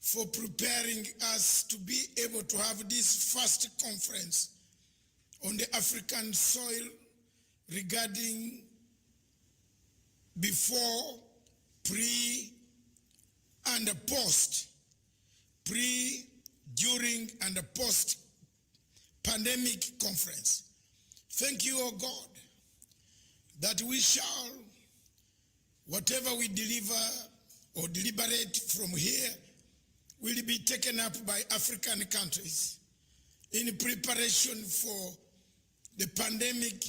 for preparing us to be able to have this first conference on the African soil regarding before, pre, and post, during, and post-pandemic conference. Thank you, O God, that we shall, whatever we deliver or deliberate from here, will be taken up by African countries in preparation for the pandemic,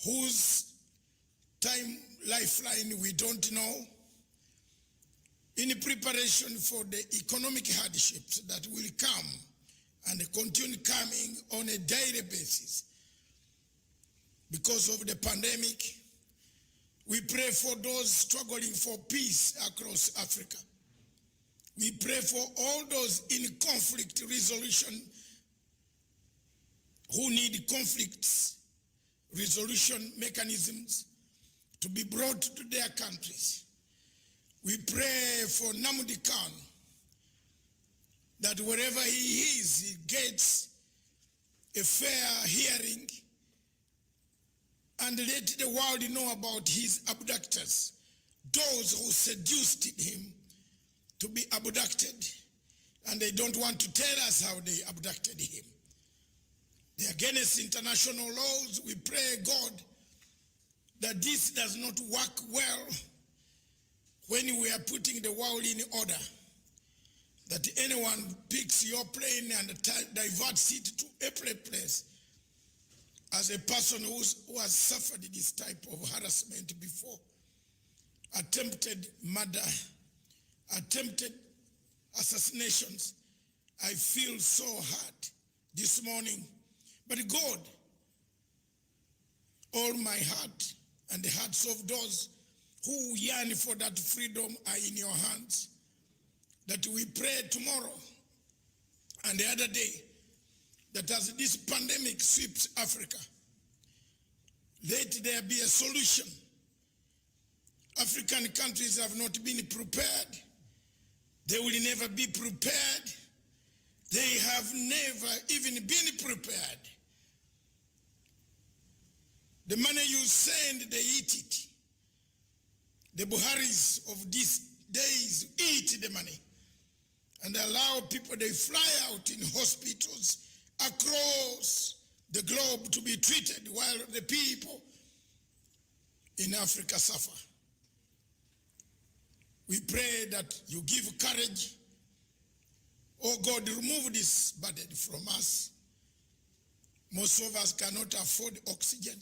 whose time lifeline we don't know, in preparation for the economic hardships that will come and continue coming on a daily basis because of the pandemic. We pray for those struggling for peace across Africa. We pray for all those in conflict resolution who need conflicts resolution mechanisms to be brought to their countries. We pray for Nnamdi Kanu, that wherever he is, he gets a fair hearing, and let the world know about his abductors, those who seduced him to be abducted, and they don't want to tell us how they abducted him. They're against international laws. We pray, God, that this does not work well when we are putting the world in order, that anyone picks your plane and diverts it to a place. As a person who has suffered this type of harassment before, attempted murder, attempted assassinations, I feel so hurt this morning. But God, all my heart and the hearts of those who yearn for that freedom are in your hands. That we pray tomorrow and the other day, that as this pandemic sweeps Africa, let there be a solution. African countries have not been prepared. They will never be prepared. They have never even been prepared. The money you send, they eat it. The Buharis of these days eat the money and allow people, they fly out in hospitals across the globe to be treated while the people in Africa suffer. We pray that you give courage. Oh God, remove this burden from us. Most of us cannot afford oxygen.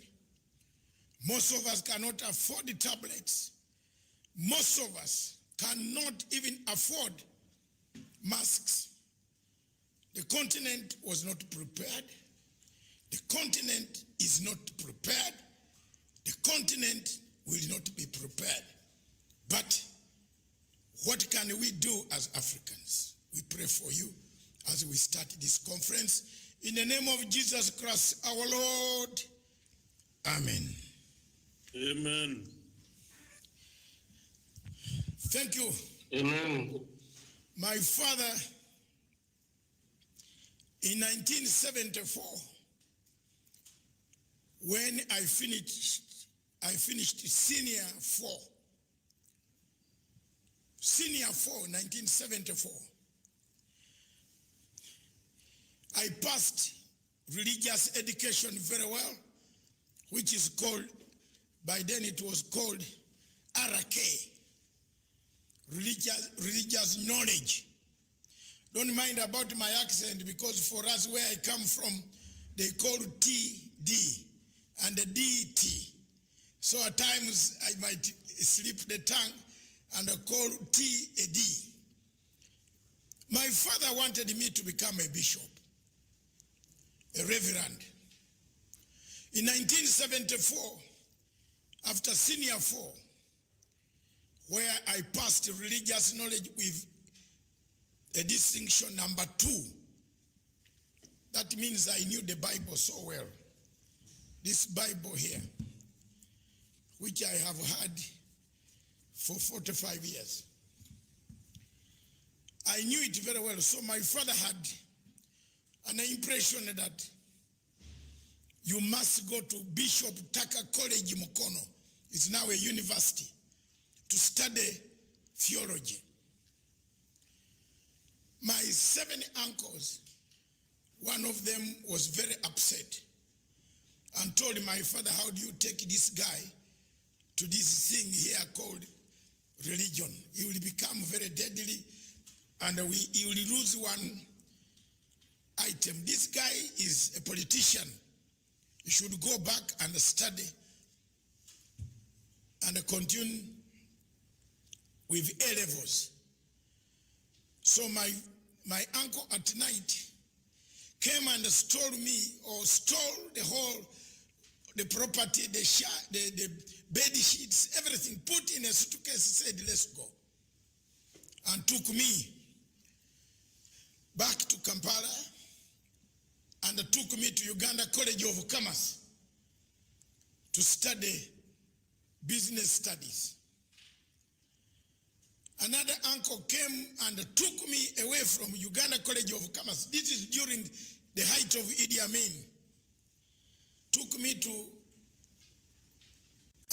Most of us cannot afford the tablets. Most of us cannot even afford masks. The continent was not prepared. The continent is not prepared. The continent will not be prepared. But what can we do as Africans? We pray for you as we start this conference. In the name of Jesus Christ, our Lord. Amen. Amen. Thank you. Amen. My father, in 1974, when I finished senior 4, 1974, I passed religious education very well, which is called, by then it was called RK, religious knowledge. Don't mind about my accent, because for us where I come from, they call TD and the DT. So at times I might slip the tongue and I call T a D. My father wanted me to become a bishop, a reverend. In 1974, after senior 4, where I passed religious knowledge with a distinction number 2. That means I knew the Bible so well. This Bible here, which I have had for 45 years. I knew it very well. So my father had an impression that you must go to Bishop Tucker College Mukono. It's now a university to study theology. My 7 uncles, one of them was very upset and told my father, how do you take this guy to this thing here called religion? He will become very deadly and he will lose one item. This guy is a politician. He should go back and study and continue with A levels. So my uncle at night came and stole me, or stole the property, the bed sheets, everything, put in a suitcase, said, let's go. And took me back to Kampala and took me to Uganda College of Commerce to study business studies. Another uncle came and took me away from Uganda College of Commerce. This is during the height of Idi Amin. Took me to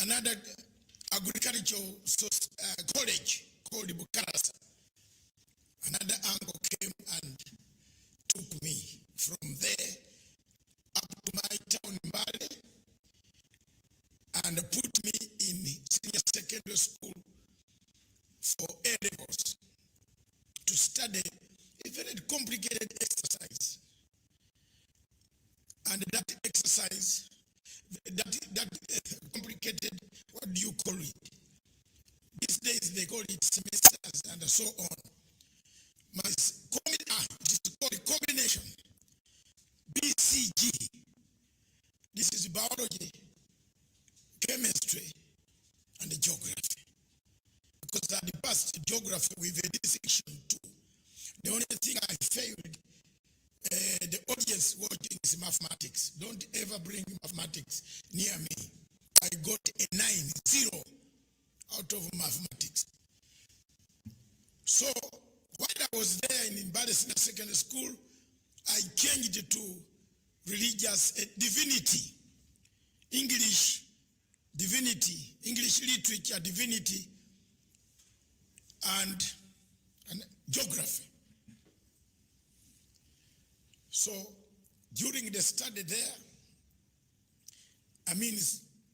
another agricultural college called Bukarasa. Another uncle came and took me from there up to my town in Mbale and put me in senior secondary school for A levels to study a very complicated exercise. And that exercise, that complicated, what do you call it? These days they call it semesters and so on. It is called a combination, BCG. This is biology, chemistry, and geography. Because I passed geography with a distinction too. The only thing I failed, the audience watching, is mathematics. Don't ever bring mathematics near me. I got a 9-0 out of mathematics. So while I was there in Mbale Senior Secondary School, I changed to religious divinity, English divinity, English literature divinity, and geography. So during the study there,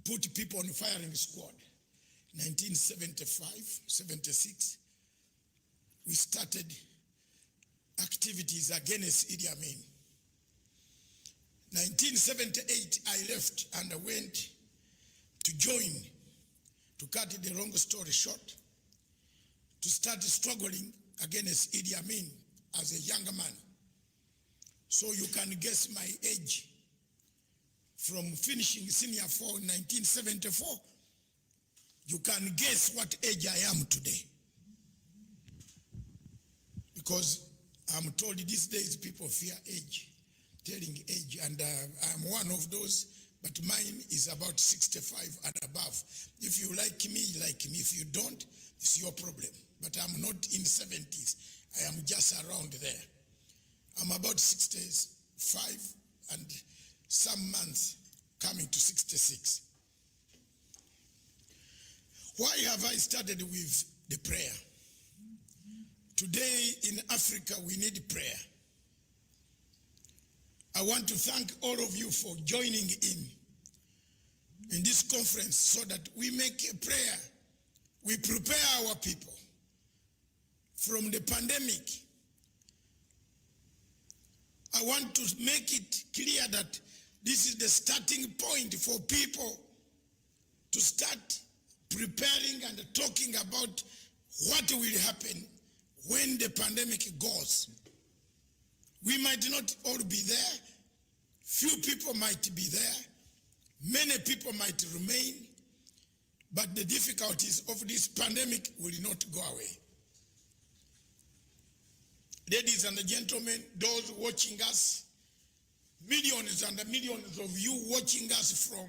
put people on firing squad. 1975, 76, we started activities against Idi Amin. 1978, I left and I went to join, to cut the long story short, to start struggling against Idi Amin as a younger man. So you can guess my age. From finishing senior 4 in 1974, you can guess what age I am today. Because I'm told these days people fear age, telling age, and I'm one of those, but mine is about 65 and above. If you like me, like me. If you don't, it's your problem. But I'm not in 70s. I am just around there. I'm about 65 and some months coming to 66. Why have I started with the prayer? Today in Africa, we need prayer. I want to thank all of you for joining in this conference so that we make a prayer. We prepare our people from the pandemic. I want to make it clear that this is the starting point for people to start preparing and talking about what will happen when the pandemic goes. We might not all be there. Few people might be there. Many people might remain. But the difficulties of this pandemic will not go away. Ladies and gentlemen, those watching us, millions and millions of you watching us from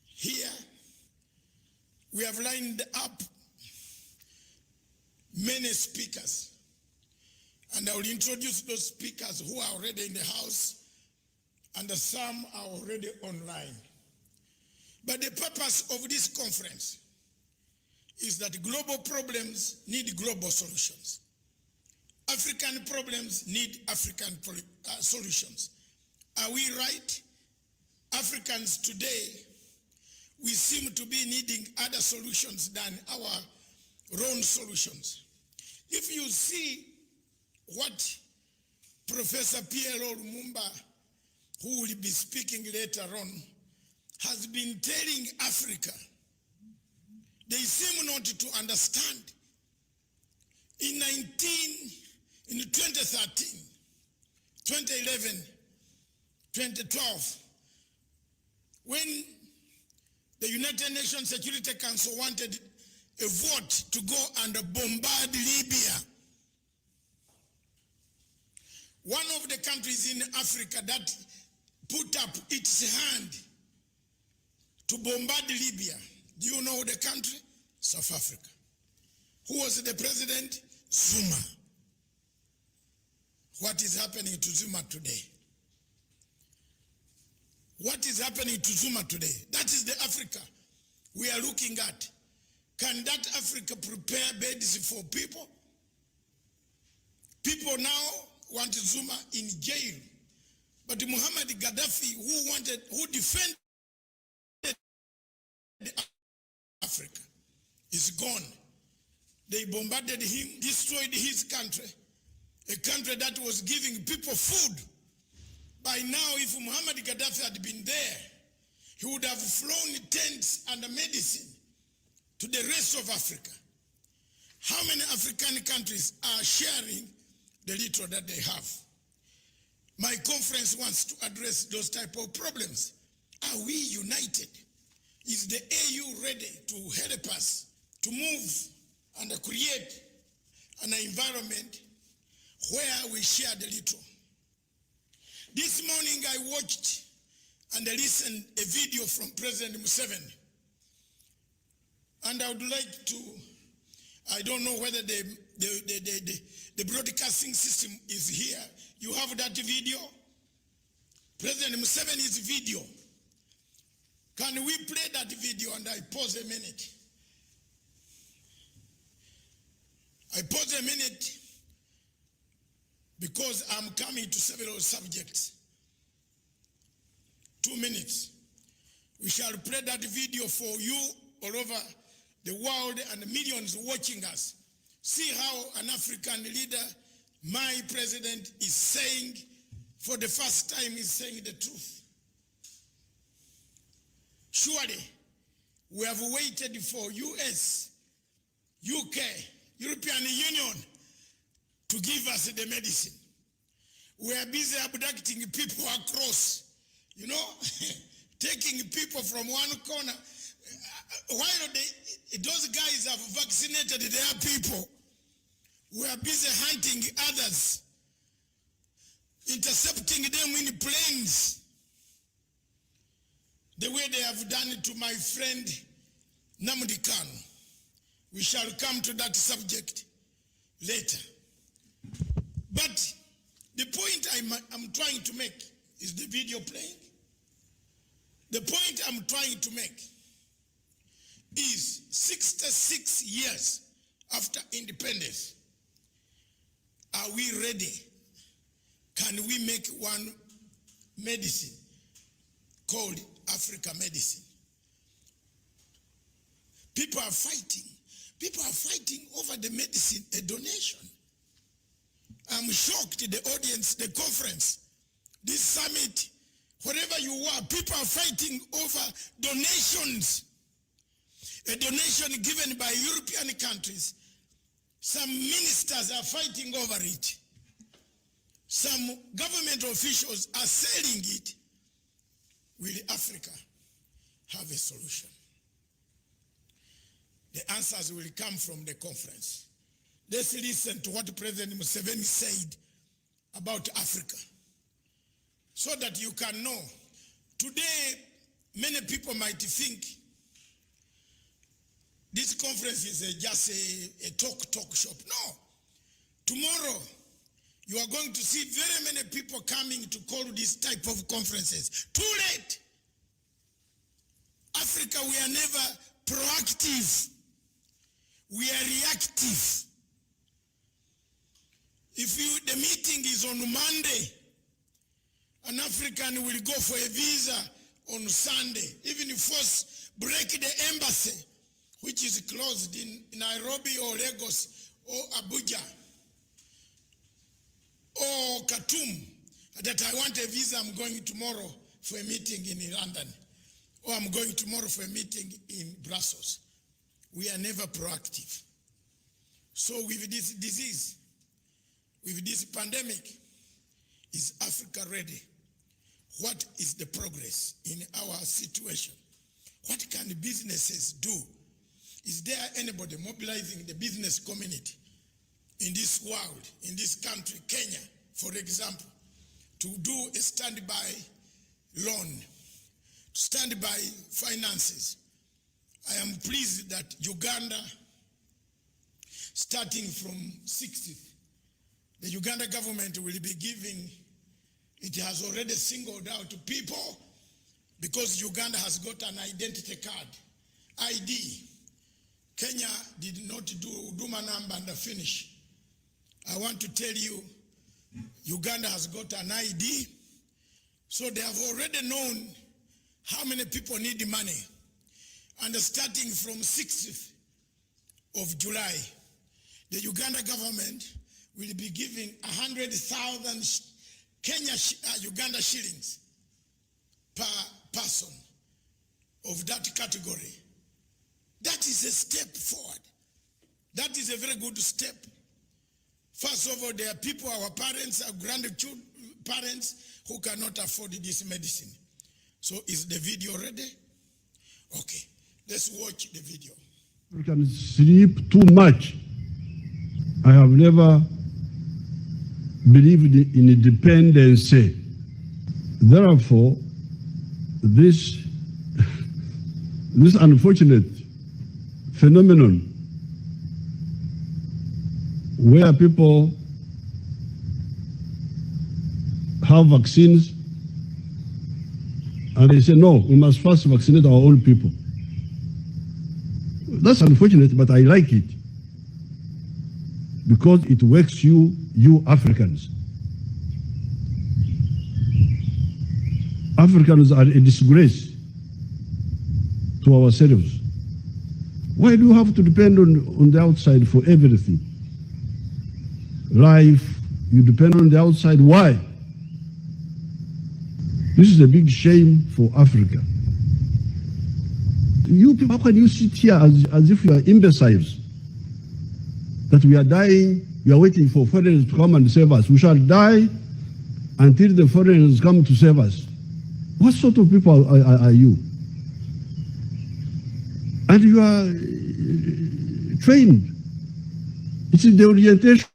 here, we have lined up many speakers And I will introduce those speakers who are already in the house, and some are already online. But the purpose of this conference is that global problems need global solutions. African problems need African solutions. Are we right? Africans today, we seem to be needing other solutions than our own solutions. If you see what Professor Pierre Lumumba, who will be speaking later on, has been telling Africa, they seem not to understand. In 2013, 2011, 2012, when the United Nations Security Council wanted a vote to go and bombard Libya, one of the countries in Africa that put up its hand to bombard Libya, do you know the country? South Africa. Who was the president? Zuma. What is happening to Zuma today? What is happening to Zuma today? That is the Africa we are looking at. Can that Africa prepare beds for people? People now want Zuma in jail. But Muhammad Gaddafi, who defended Africa, is gone. They bombarded him, destroyed his country, a country that was giving people food. By now, if Muhammad Gaddafi had been there, he would have flown tents and medicine to the rest of Africa. How many African countries are sharing the little that they have? My conference wants to address those type of problems. Are we united? Is the AU ready to help us to move and create an environment where we share the little? This morning I watched and I listened a video from President Museveni. And I would like to, I don't know whether the broadcasting system is here. You have that video? President Museveni's video. Can we play that video? And I pause a minute. I pause a minute because I'm coming to several subjects. 2 minutes. We shall play that video for you all over the world and millions watching us. See how an African leader, my president, is saying, for the first time, is saying the truth. Surely, we have waited for US, UK, European Union to give us the medicine. We are busy abducting people across, you know, taking people from one corner. While those guys have vaccinated their people, we are busy hunting others, intercepting them in planes, the way they have done it to my friend Nnamdi Kanu. We shall come to that subject later. But the point I'm trying to make, is the video playing? The point I'm trying to make is 66 years after independence, are we ready? Can we make one medicine called Africa medicine? People are fighting. People are fighting over the medicine, a donation. I'm shocked, the audience, the conference, this summit, wherever you are, people are fighting over donations. A donation given by European countries. Some ministers are fighting over it. Some government officials are selling it. Will Africa have a solution? The answers will come from the conference. Let's listen to what President Museveni said about Africa, so that you can know. Today, many people might think this conference is just a talk shop. No. Tomorrow, You are going to see very many people coming to call this type of conferences. Too late. Africa, we are never proactive. We are reactive. If the meeting is on Monday, an African will go for a visa on Sunday. Even if force break the embassy, which is closed in Nairobi or Lagos or Abuja or Khartoum, that I want a visa, I'm going tomorrow for a meeting in London, or I'm going tomorrow for a meeting in Brussels. We are never proactive. So with this disease, with this pandemic, is Africa ready? What is the progress in our situation? What can businesses do? Is there anybody mobilizing the business community in this world, in this country, Kenya, for example, to do a standby loan, standby finances? I am pleased that Uganda, starting from 60th, the Uganda government will be giving, it has already singled out people, because Uganda has got an identity card, ID. Kenya did not do Huduma number and finish. I want to tell you, Uganda has got an ID, so they have already known how many people need money. And starting from 6th of July, the Uganda government will be giving 100,000 Uganda shillings per person of that category. That is a step forward. That is a very good step. First of all, there are people, our parents, our grandparents, who cannot afford this medicine. So is the video ready? Okay, let's watch the video. You can sleep too much. I have never believed in independence. Therefore, this unfortunate phenomenon where people have vaccines and they say, no, we must first vaccinate our own people. That's unfortunate, but I like it because it works you Africans. Africans are a disgrace to ourselves. Why do you have to depend on the outside for everything? Life, you depend on the outside. Why? This is a big shame for Africa. You people, how can you sit here as if you are imbeciles? That we are dying, we are waiting for foreigners to come and save us. We shall die until the foreigners come to save us. What sort of people are you? And you are trained. It's in the orientation.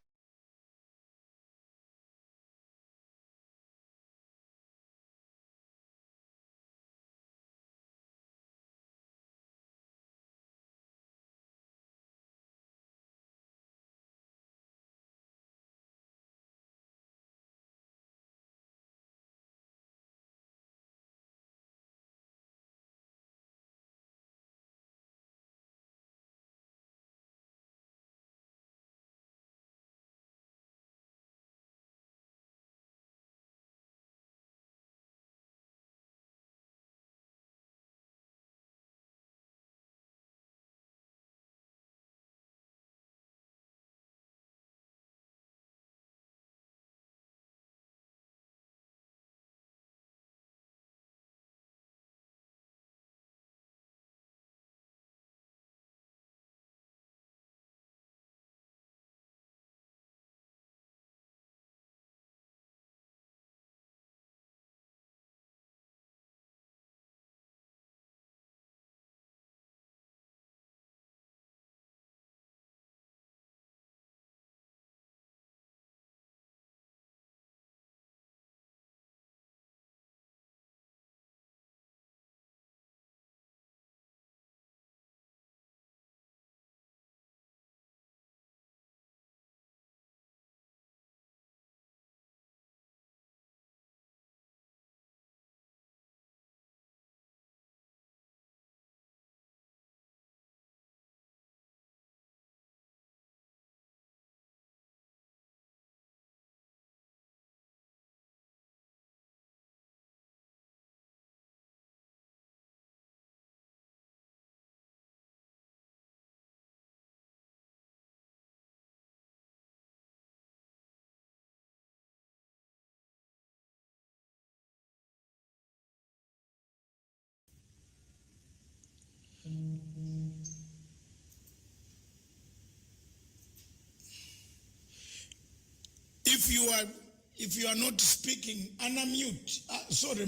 If you are not speaking, unmute.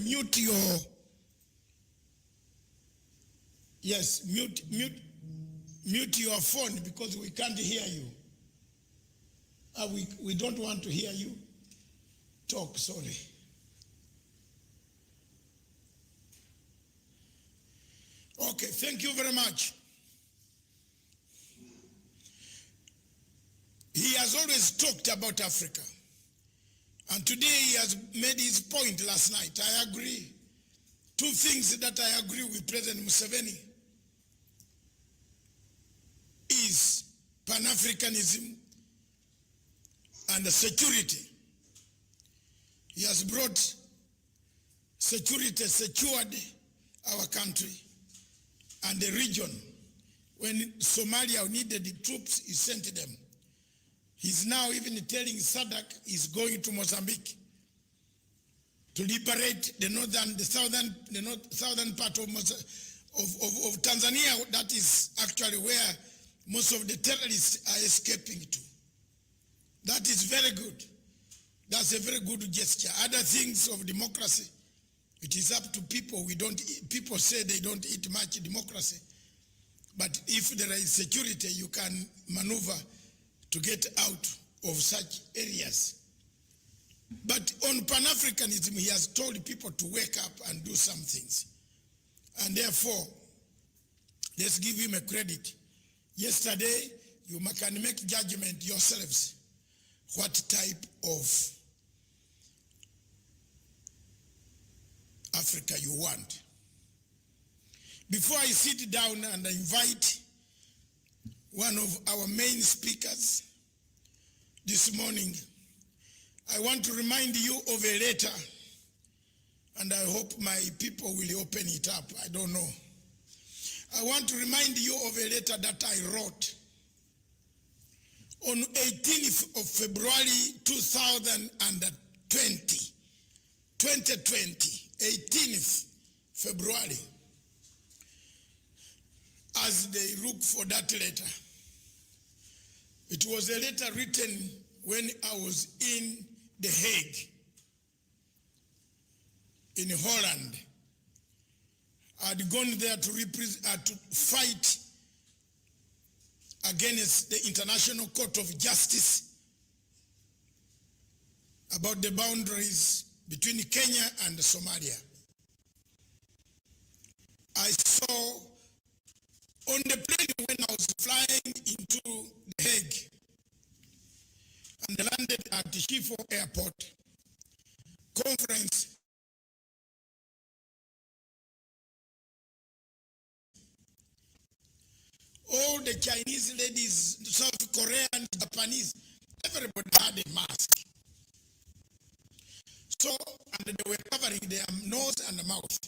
Mute your. Yes, mute your phone because we can't hear you. We don't want to hear you talk. Sorry. Okay, thank you very much. He has always talked about Africa. And today he has made his point last night. I agree. Two things that I agree with President Museveni is Pan-Africanism and security. He has brought security, secured our country and the region. When Somalia needed the troops, he sent them. He's now even telling SADC he's going to Mozambique to liberate the southern part of Tanzania. That is actually where most of the terrorists are escaping to. That is very good. That's a very good gesture. Other things of democracy, it is up to people. People say they don't eat much democracy. But if there is security, you can maneuver to get out of such areas. But on Pan-Africanism, he has told people to wake up and do some things. And therefore, let's give him a credit. Yesterday, you can make judgment yourselves what type of Africa you want. Before I sit down and invite one of our main speakers this morning, I want to remind you of a letter, and I hope my people will open it up. I don't know. I want to remind you of a letter that I wrote on 18th of February 2020, 18th February, as they look for that letter. It was a letter written when I was in The Hague, in Holland. I'd gone there to fight against the International Court of Justice about the boundaries between Kenya and Somalia. I saw on the plane when I was flying into The Hague and landed at the Schiphol Airport conference, all the Chinese ladies, South Korean, Japanese, everybody had a mask. So, and they were covering their nose and mouth.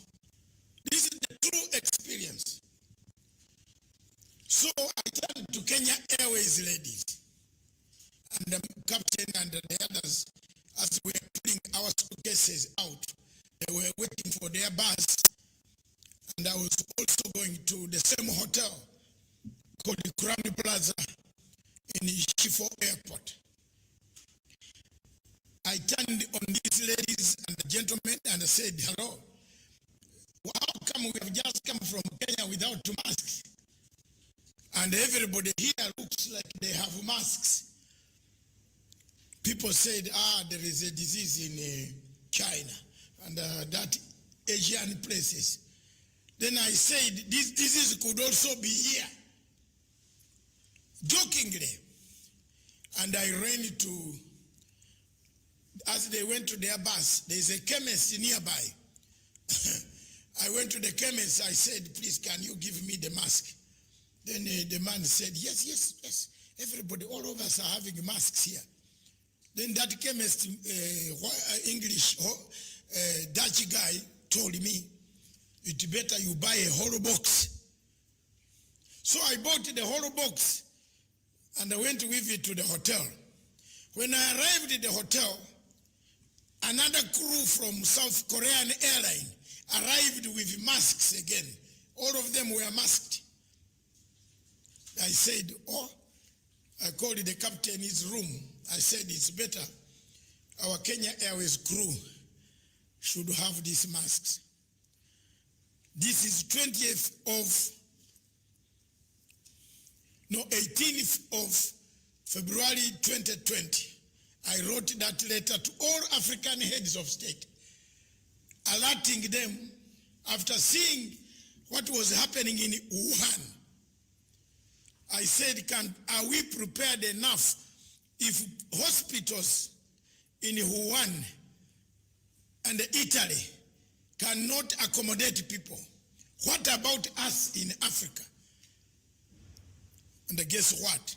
This is the true experience. So I turned to Kenya Airways ladies and the captain and the others as we were putting our suitcases out. They were waiting for their bus, and I was also going to the same hotel called the Crown Plaza in Schiphol Airport. I turned on these ladies and the gentlemen and I said, hello, how come we have just come from Kenya without masks? And everybody here looks like they have masks. People said, there is a disease in China and that Asian places. Then I said, this disease could also be here. Jokingly. And I ran to, as they went to their bus, there's a chemist nearby. I went to the chemist, I said, please, can you give me the mask? Then the man said, yes. Everybody, all of us are having masks here. Then that chemist, English, Dutch guy told me, it's better you buy a whole box. So I bought the whole box and I went with it to the hotel. When I arrived at the hotel, another crew from South Korean airline arrived with masks again. All of them were masked. I said, I called the captain's room. I said, it's better our Kenya Airways crew should have these masks. This is 18th of February 2020. I wrote that letter to all African heads of state, alerting them after seeing what was happening in Wuhan. I said, are we prepared enough if hospitals in Wuhan and Italy cannot accommodate people? What about us in Africa? And guess what?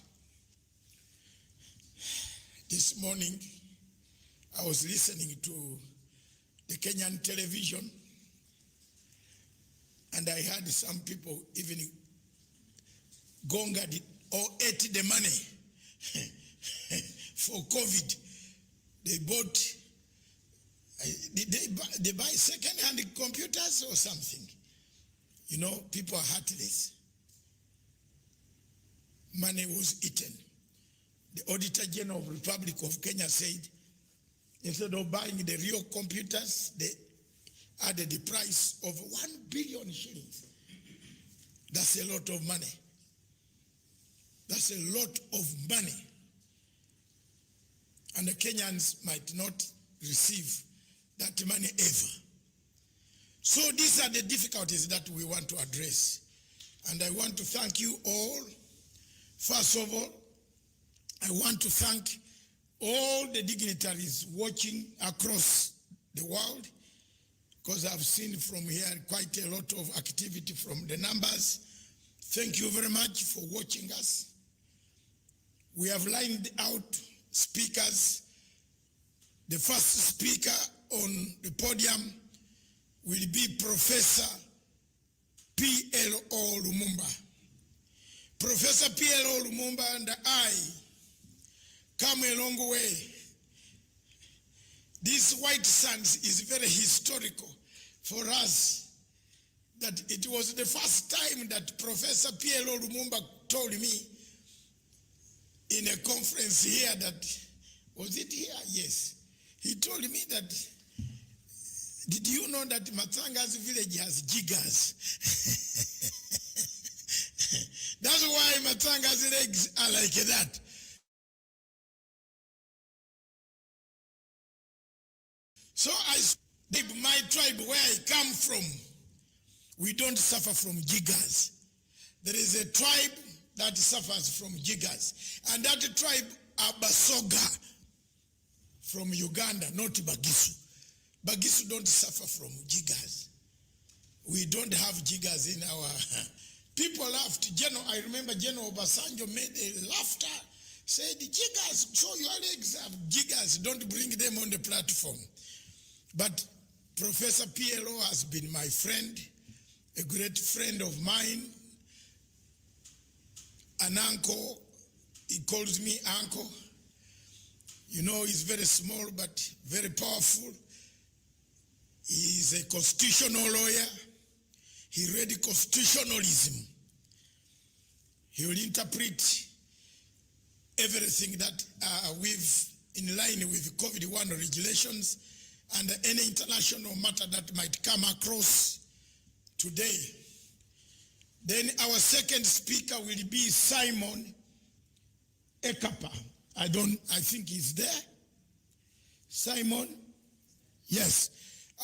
This morning, I was listening to the Kenyan television, and I heard some people even gongaed or ate the money for COVID. They bought, they buy second-hand computers or something. You know, people are heartless. Money was eaten. The Auditor General of the Republic of Kenya said, instead of buying the real computers, they added the price of 1 billion shillings. That's a lot of money. That's a lot of money. And the Kenyans might not receive that money ever. So these are the difficulties that we want to address. And I want to thank you all. First of all, I want to thank all the dignitaries watching across the world, because I've seen from here quite a lot of activity from the numbers. Thank you very much for watching us. We have lined out speakers. The first speaker on the podium will be Professor P.L.O. Lumumba. Professor P.L.O. Lumumba and I come a long way. This White Sands is very historical for us, that it was the first time that Professor P.L.O. Lumumba told me in a conference here that, was it here? Yes. He told me that, did you know that Matsanga's village has jiggers? That's why Matsanga's legs are like that. So my tribe, where I come from, we don't suffer from jiggers. There is a tribe that suffers from jiggers. And that tribe are Basoga from Uganda, not Bagisu. Bagisu don't suffer from jiggers. We don't have jiggers in our... People laughed. I remember General Obasanjo made a laughter, said, jiggers, so your legs have jiggers, don't bring them on the platform. But Professor P.L.O. has been my friend, a great friend of mine, an uncle. He calls me uncle. You know, he's very small but very powerful. He's a constitutional lawyer. He read constitutionalism. He will interpret everything that in line with COVID-1 regulations and any international matter that might come across today. Then our second speaker will be Simon Ekapa. I think he's there. Simon? Yes.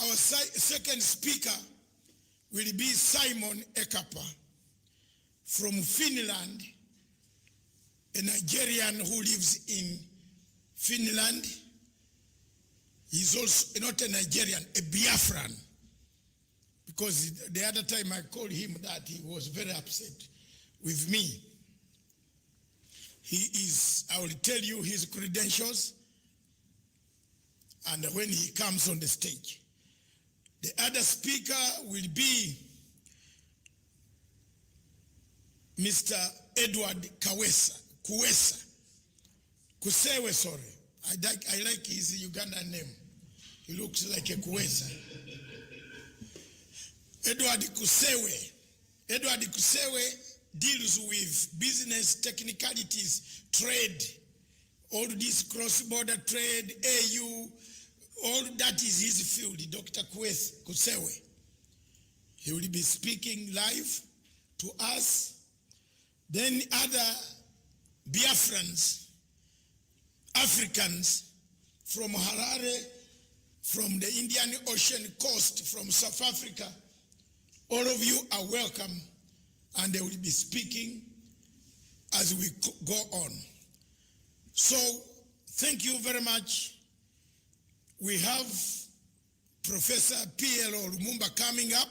Our second speaker will be Simon Ekapa from Finland, a Nigerian who lives in Finland. He's also not a Nigerian, a Biafran. Because the other time I called him that, he was very upset with me. He is, I will tell you his credentials, and when he comes on the stage. The other speaker will be Mr. Edward Kusewe, sorry. I like his Ugandan name. He looks like a Kuwesa. Edward Kusewe. Edward Kusewe deals with business technicalities, trade, all this cross-border trade, AU, all that is his field, Dr. Kusewe. He will be speaking live to us. Then other Biafrans, Africans from Harare, from the Indian Ocean coast, from South Africa, all of you are welcome, and they will be speaking as we go on. So, thank you very much. We have Professor P.L.O. Lumumba coming up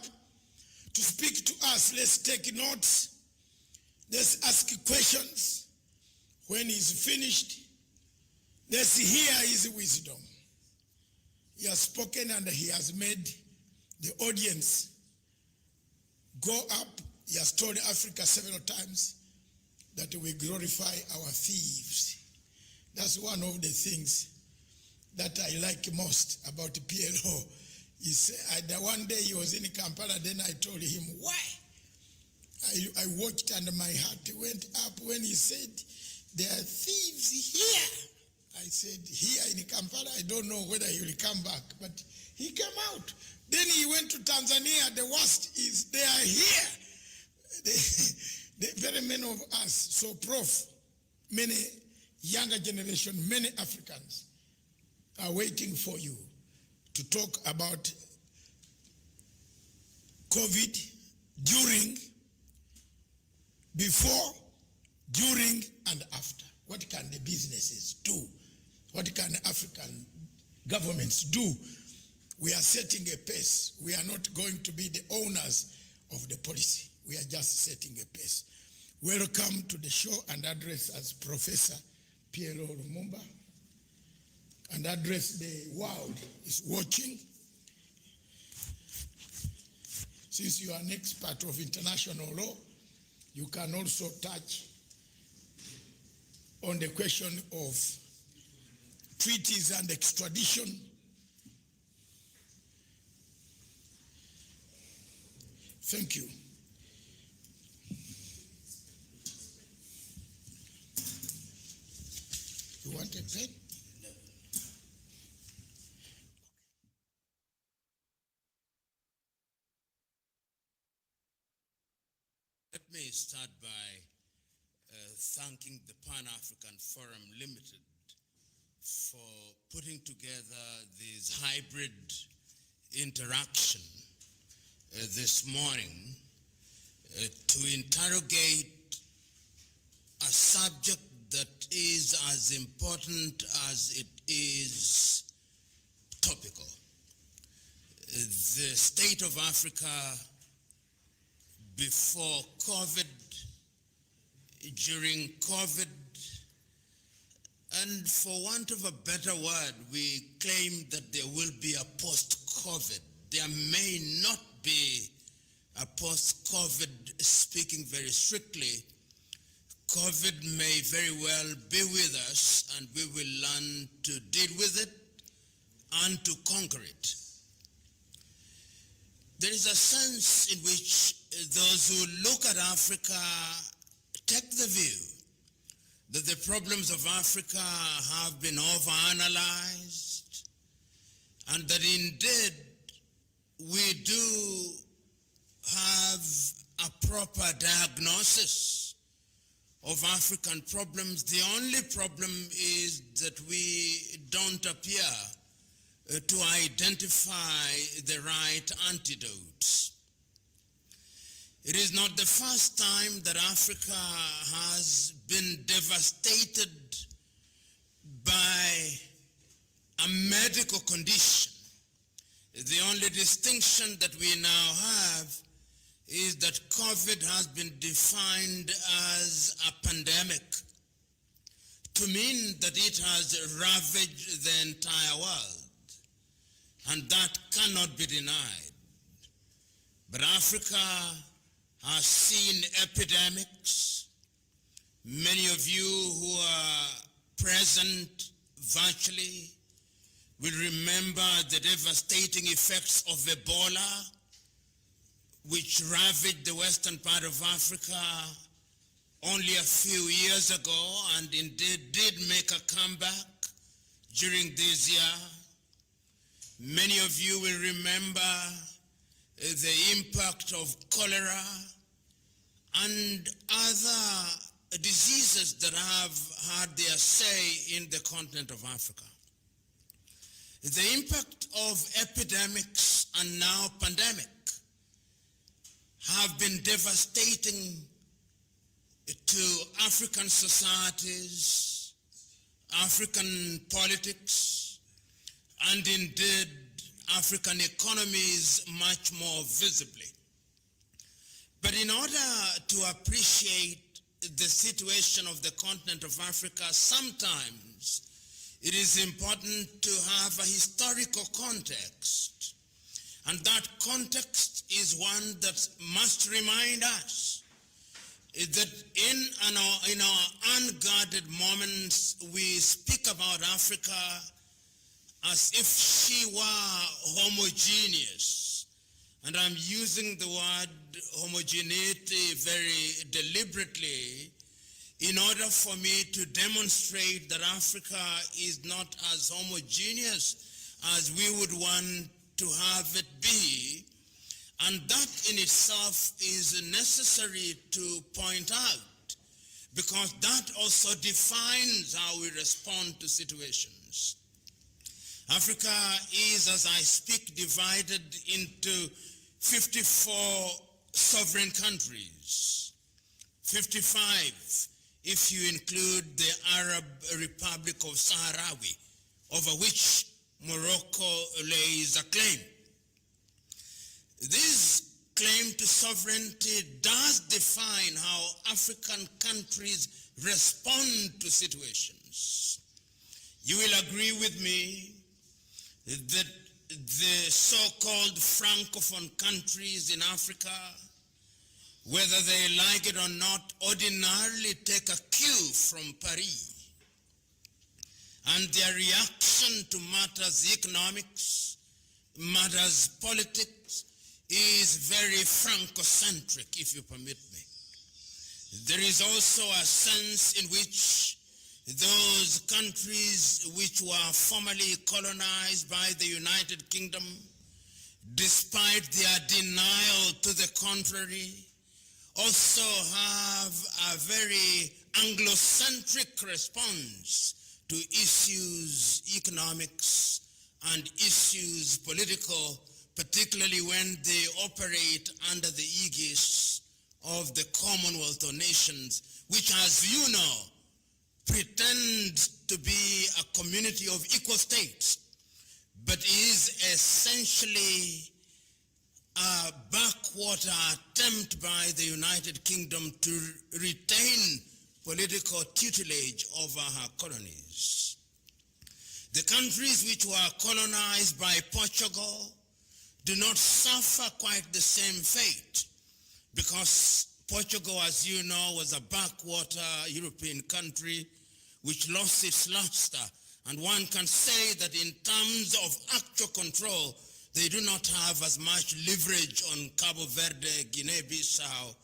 to speak to us. Let's take notes. Let's ask questions. When he's finished, let's hear his wisdom. He has spoken and he has made the audience go up. He has told Africa several times that we glorify our thieves. That's one of the things that I like most about PLO. He said, one day he was in Kampala, then I told him, why? I watched and my heart went up when he said, there are thieves here. I said, here in Kampala, I don't know whether he will come back, but he came out. Then he went to Tanzania. The worst is they are here. Very many of us. So, Prof, many younger generation, many Africans are waiting for you to talk about COVID during, before, during, and after. What can the businesses do? What can African governments do? We are setting a pace. We are not going to be the owners of the policy. We are just setting a pace. Welcome to the show and address as Professor P.L.O. Lumumba, and address the world is watching. Since you are an expert of international law, you can also touch on the question of treaties and extradition. Thank you. You want a pen? Let me start by thanking the Pan-African Forum Limited for putting together this hybrid interaction this morning to interrogate a subject that is as important as it is topical. The state of Africa before COVID, during COVID, and for want of a better word, we claim that there will be a post-COVID. There may not be a post-COVID, speaking very strictly. COVID may very well be with us, and we will learn to deal with it and to conquer it. There is a sense in which those who look at Africa take the view that the problems of Africa have been overanalyzed, and that indeed we do have a proper diagnosis of African problems. The only problem is that we don't appear to identify the right antidotes. It is not the first time that Africa has been devastated by a medical condition. The only distinction that we now have is that COVID has been defined as a pandemic, to mean that it has ravaged the entire world, and that cannot be denied. But Africa has seen epidemics. Many of you who are present virtually will remember the devastating effects of Ebola, which ravaged the western part of Africa only a few years ago, and indeed did make a comeback during this year. Many of you will remember the impact of cholera and other diseases that have had their say in the continent of Africa. The impact of epidemics and now pandemic have been devastating to African societies, African politics, and indeed African economies much more visibly. But in order to appreciate the situation of the continent of Africa, sometimes it is important to have a historical context. And that context is one that must remind us that in our unguarded moments, we speak about Africa as if she were homogeneous. And I'm using the word homogeneity very deliberately in order for me to demonstrate that Africa is not as homogeneous as we would want to have it be. And that in itself is necessary to point out, because that also defines how we respond to situations. Africa is, as I speak, divided into 54 sovereign countries, 55 if you include the Arab Republic of Sahrawi, over which Morocco lays a claim. This claim to sovereignty does define how African countries respond to situations. You will agree with me that the so-called Francophone countries in Africa, whether they like it or not, ordinarily take a cue from Paris. And their reaction to matters economics, matters politics, is very Francocentric, if you permit me. There is also a sense in which those countries which were formerly colonized by the United Kingdom, despite their denial to the contrary, also have a very Anglo-centric response to issues economics and issues political, particularly when they operate under the aegis of the Commonwealth of Nations, which, as you know, pretends to be a community of equal states, but is essentially a backwater attempt by the United Kingdom to retain political tutelage over her colonies. The countries which were colonized by Portugal do not suffer quite the same fate, because Portugal, as you know, was a backwater European country which lost its luster. And one can say that in terms of actual control, they do not have as much leverage on Cabo Verde, Guinea-Bissau,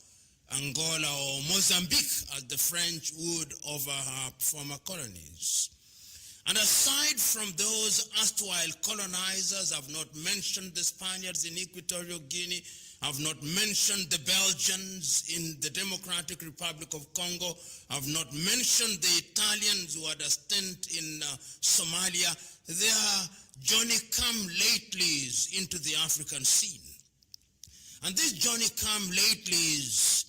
Angola, or Mozambique as the French would over her former colonies. And aside from those erstwhile colonizers, I've not mentioned the Spaniards in Equatorial Guinea, I've not mentioned the Belgians in the Democratic Republic of Congo, I've not mentioned the Italians who had a stint in Somalia. They are Johnny-come-latelys into the African scene. And these Johnny-come-latelys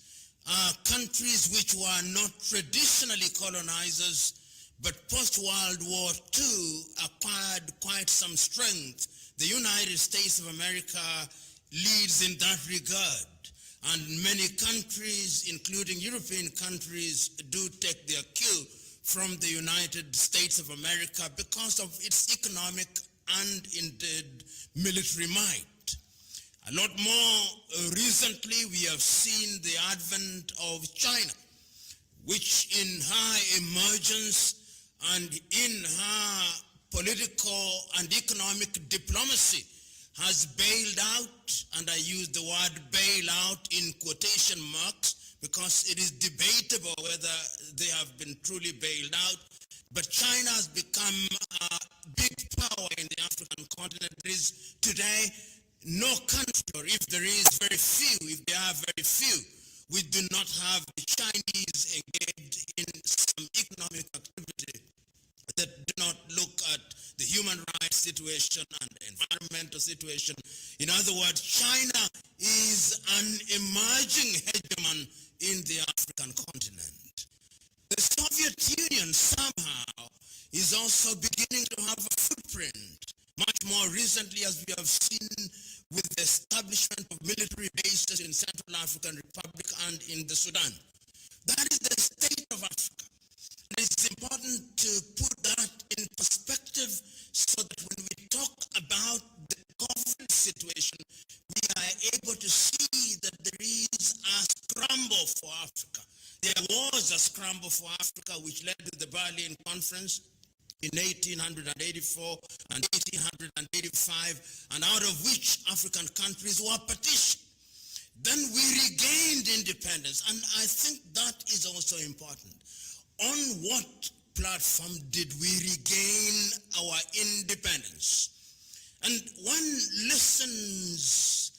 are countries which were not traditionally colonizers, but post-World War II acquired quite some strength. The United States of America leads in that regard. And many countries, including European countries, do take their cue from the United States of America because of its economic and indeed military might. A lot more recently, we have seen the advent of China, which in her emergence and in her political and economic diplomacy has bailed out, and I use the word bail out in quotation marks because it is debatable whether they have been truly bailed out. But China has become a big power in the African continent. There is today no country, or if there is very few, if there are very few, we do not have the Chinese engaged in some economic activity that do not look at the human rights situation and the environmental situation. In other words, China is an emerging hegemon in the African continent. The Soviet Union somehow is also beginning to have a footprint, much more recently, as we have seen with the establishment of military bases in Central African Republic and in the Sudan. That is the state of Africa. And it's important to put that in perspective so that when we talk about the COVID situation, we are able to see that there is a scramble for Africa. There was a scramble for Africa which led to the Berlin Conference in 1884 and 1885, and out of which African countries were partitioned. Then we regained independence, and I think that is also important. On what platform did we regain our independence? And one listens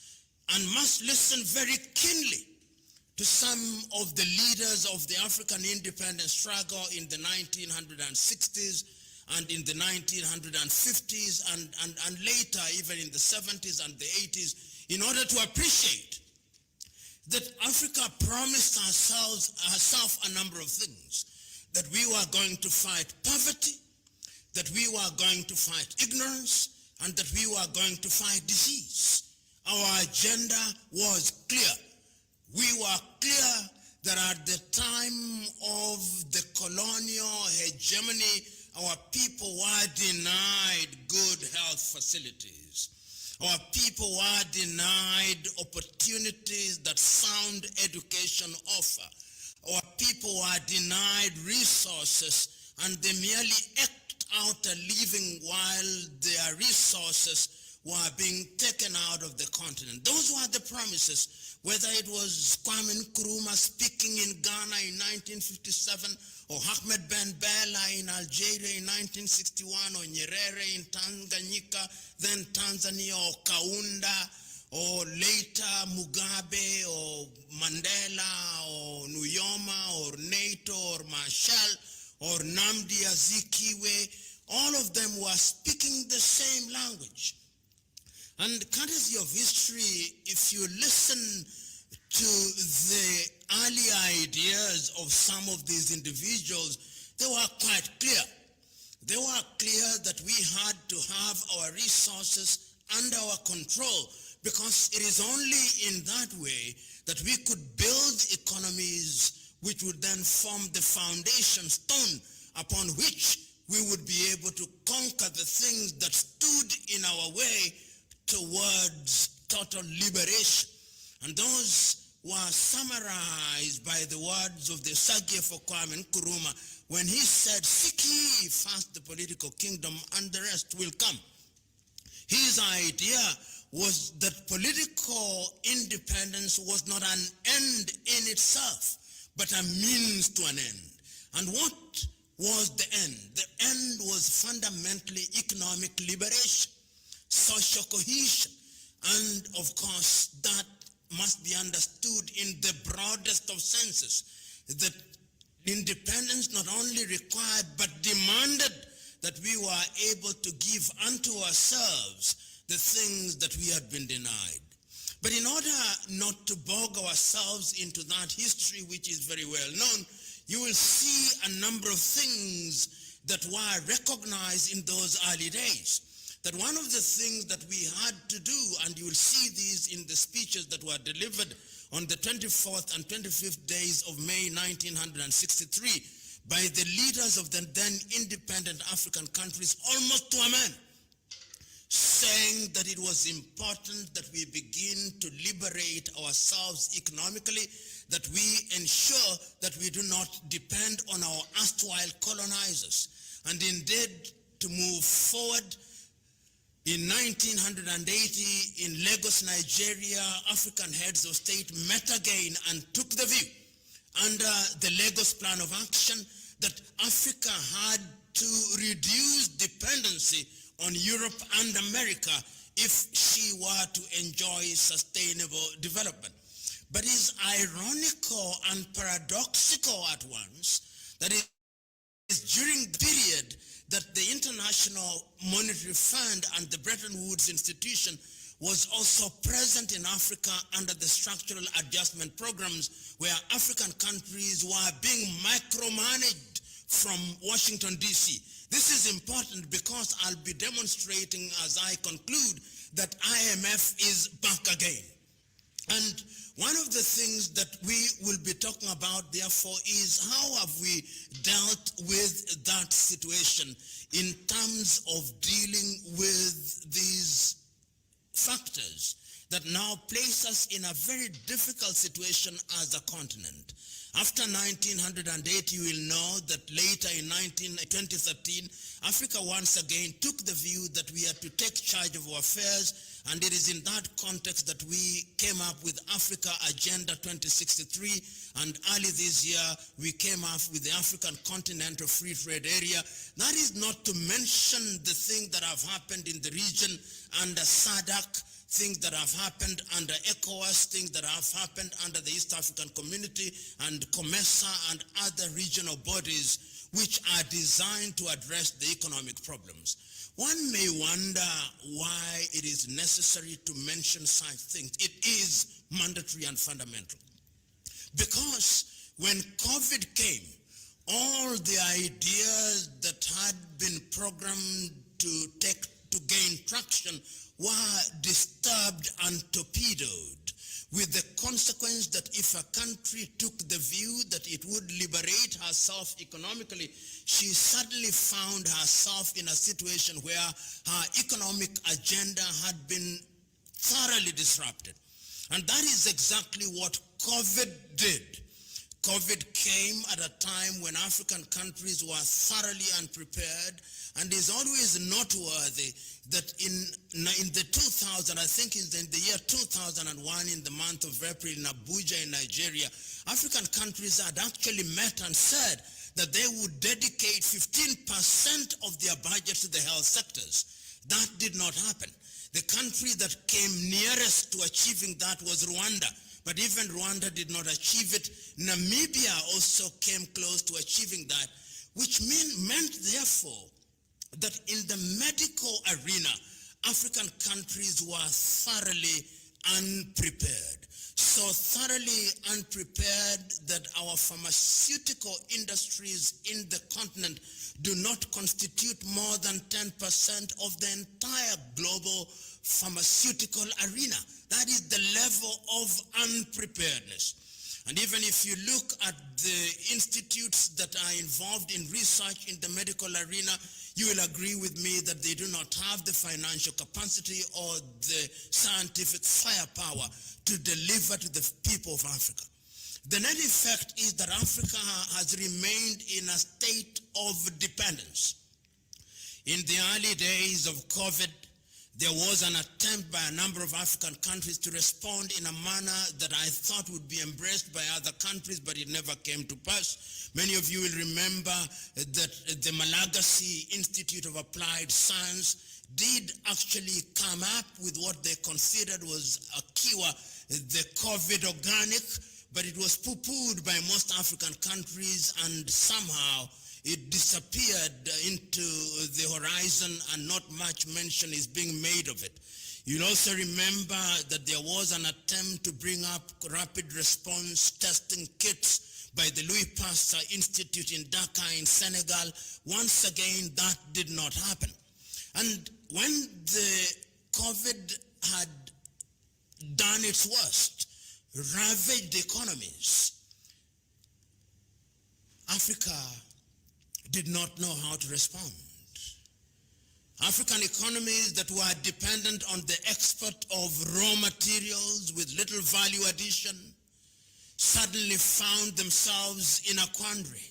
and must listen very keenly to some of the leaders of the African independence struggle in the 1960s and in the 1950s and later even in the 70s and the 80s, in order to appreciate that Africa promised herself a number of things. That we were going to fight poverty, that we were going to fight ignorance, and that we were going to fight disease. Our agenda was clear. We were clear that at the time of the colonial hegemony, our people were denied good health facilities. Our people were denied opportunities that sound education offer. Our people were denied resources, and they merely eked out a living while their resources were being taken out of the continent. Those were the promises, whether it was Kwame Nkrumah speaking in Ghana in 1957, or Ahmed Ben Bella in Algeria in 1961, or Nyerere in Tanganyika, then Tanzania, or Kaunda, or later Mugabe, or Mandela, or Nuyoma, or NATO, or Marshall, or Nnamdi Azikiwe. All of them were speaking the same language. And courtesy of history, if you listen to the early ideas of some of these individuals, they were quite clear. They were clear that we had to have our resources under our control, because it is only in that way that we could build economies which would then form the foundation stone upon which we would be able to conquer the things that stood in our way towards total liberation. And those were summarized by the words of the Sagiefo Kwame Nkrumah when he said, "Seek ye first the political kingdom, and the rest will come." His idea was that political independence was not an end in itself, but a means to an end. And what was the end? The end was fundamentally economic liberation, social cohesion, and of course that must be understood in the broadest of senses, that independence not only required but demanded that we were able to give unto ourselves the things that we had been denied. But in order not to bog ourselves into that history, which is very well known, you will see a number of things that were recognized in those early days. That one of the things that we had to do, and you will see these in the speeches that were delivered on the 24th and 25th days of May 1963 by the leaders of the then independent African countries, almost to a man, saying that it was important that we begin to liberate ourselves economically, that we ensure that we do not depend on our erstwhile colonizers. And indeed, to move forward, in 1980, in Lagos, Nigeria, African heads of state met again and took the view under the Lagos Plan of Action that Africa had to reduce dependency on Europe and America if she were to enjoy sustainable development. But it's ironical and paradoxical at once that it is during the period that the International Monetary Fund and the Bretton Woods Institution was also present in Africa under the structural adjustment programs where African countries were being micromanaged from Washington, D.C. This is important because I'll be demonstrating as I conclude that IMF is back again. And one of the things that we will be talking about, therefore, is how have we dealt with that situation in terms of dealing with these factors that now place us in a very difficult situation as a continent. After 1908, you will know that later in 2013, Africa once again took the view that we had to take charge of our affairs, and it is in that context that we came up with Africa Agenda 2063, and early this year, we came up with the African Continental Free Trade Area. That is not to mention the things that have happened in the region under SADC, things that have happened under ECOWAS, things that have happened under the East African Community and COMESA and other regional bodies which are designed to address the economic problems. One may wonder why it is necessary to mention such things. It is mandatory and fundamental. Because when COVID came, all the ideas that had been programmed to gain traction were disturbed and torpedoed, with the consequence that if a country took the view that it would liberate herself economically, she suddenly found herself in a situation where her economic agenda had been thoroughly disrupted. And that is exactly what COVID did. COVID came at a time when African countries were thoroughly unprepared, and is always noteworthy that in the 2000, I think in the year 2001, in the month of April in Abuja in Nigeria, African countries had actually met and said that they would dedicate 15% of their budget to the health sectors. That did not happen. The country that came nearest to achieving that was Rwanda. But even Rwanda did not achieve it. Namibia also came close to achieving that, which meant therefore that in the medical arena, African countries were thoroughly unprepared. So thoroughly unprepared that our pharmaceutical industries in the continent do not constitute more than 10% of the entire global pharmaceutical arena. That is the level of unpreparedness. And even if you look at the institutes that are involved in research in the medical arena, you will agree with me that they do not have the financial capacity or the scientific firepower to deliver to the people of Africa. The net effect is that Africa has remained in a state of dependence. In the early days of COVID, there was an attempt by a number of African countries to respond in a manner that I thought would be embraced by other countries, but it never came to pass. Many of you will remember that the Malagasy Institute of Applied Science did actually come up with what they considered was a cure, the COVID organic, but it was poo-pooed by most African countries, and somehow it disappeared into the horizon and not much mention is being made of it. You'll also remember that there was an attempt to bring up rapid response testing kits by the Louis Pasteur Institute in Dakar in Senegal. Once again, that did not happen. And when the COVID had done its worst, ravaged economies, Africa did not know how to respond. African economies that were dependent on the export of raw materials with little value addition suddenly found themselves in a quandary.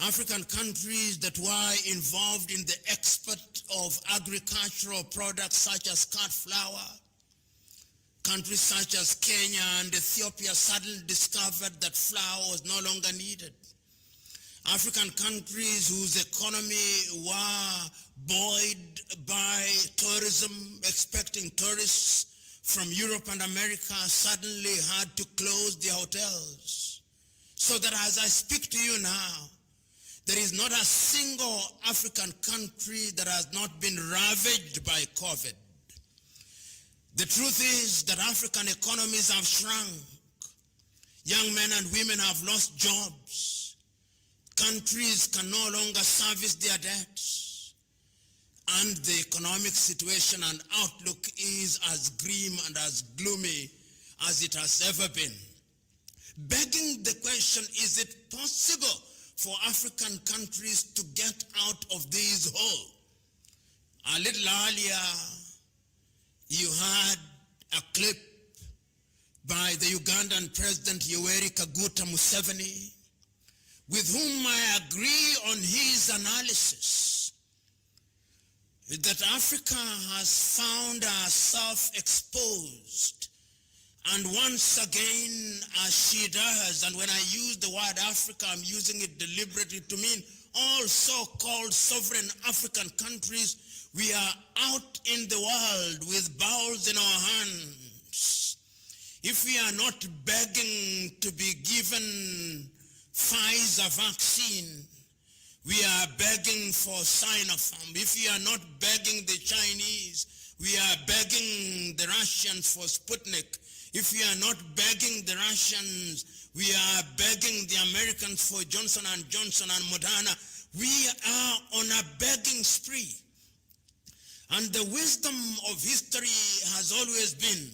African countries that were involved in the export of agricultural products such as cut flour Countries such as Kenya and Ethiopia suddenly discovered that flour was no longer needed. African countries whose economy were buoyed by tourism, expecting tourists from Europe and America, suddenly had to close their hotels. So that as I speak to you now, there is not a single African country that has not been ravaged by COVID. The truth is that African economies have shrunk. Young men and women have lost jobs. Countries can no longer service their debts. And the economic situation and outlook is as grim and as gloomy as it has ever been. Begging the question, is it possible for African countries to get out of this hole? A little earlier, you had a clip by the Ugandan President Yoweri Kaguta Museveni, with whom I agree on his analysis that Africa has found herself exposed. And once again, as she does, and when I use the word Africa, I'm using it deliberately to mean all so-called sovereign African countries, we are out in the world with bowls in our hands. If we are not begging to be given Pfizer vaccine, we are begging for Sinopharm. If we are not begging the Chinese, we are begging the Russians for Sputnik. If we are not begging the Russians, we are begging the Americans for Johnson & Johnson and Moderna. We are on a begging spree. And the wisdom of history has always been,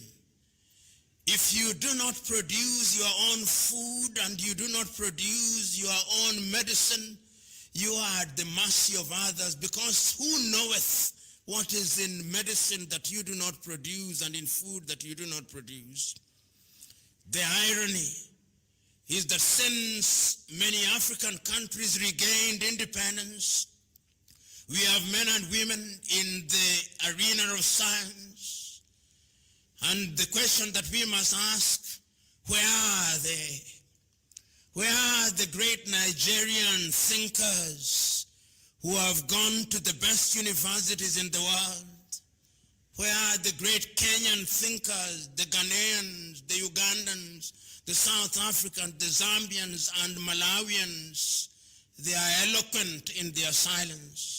if you do not produce your own food and you do not produce your own medicine, you are at the mercy of others, because who knoweth what is in medicine that you do not produce and in food that you do not produce? The irony is that since many African countries regained independence, we have men and women in the arena of science. And the question that we must ask, where are they? Where are the great Nigerian thinkers who have gone to the best universities in the world? Where are the great Kenyan thinkers, the Ghanaians, the Ugandans, the South Africans, the Zambians, and Malawians? They are eloquent in their silence.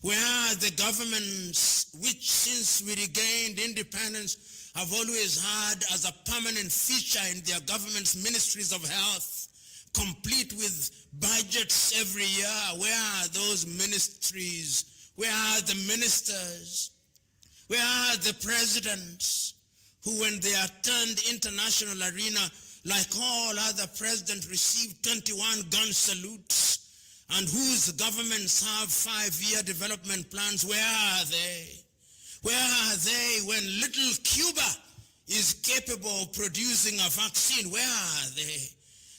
Where are the governments which, since we regained independence, have always had as a permanent feature in their government's ministries of health, complete with budgets every year? Where are those ministries? Where are the ministers? Where are the presidents who, when they are turned international arena, like all other presidents, receive 21 gun salutes, and whose governments have 5-year development plans? Where are they? Where are they when little Cuba is capable of producing a vaccine? Where are they?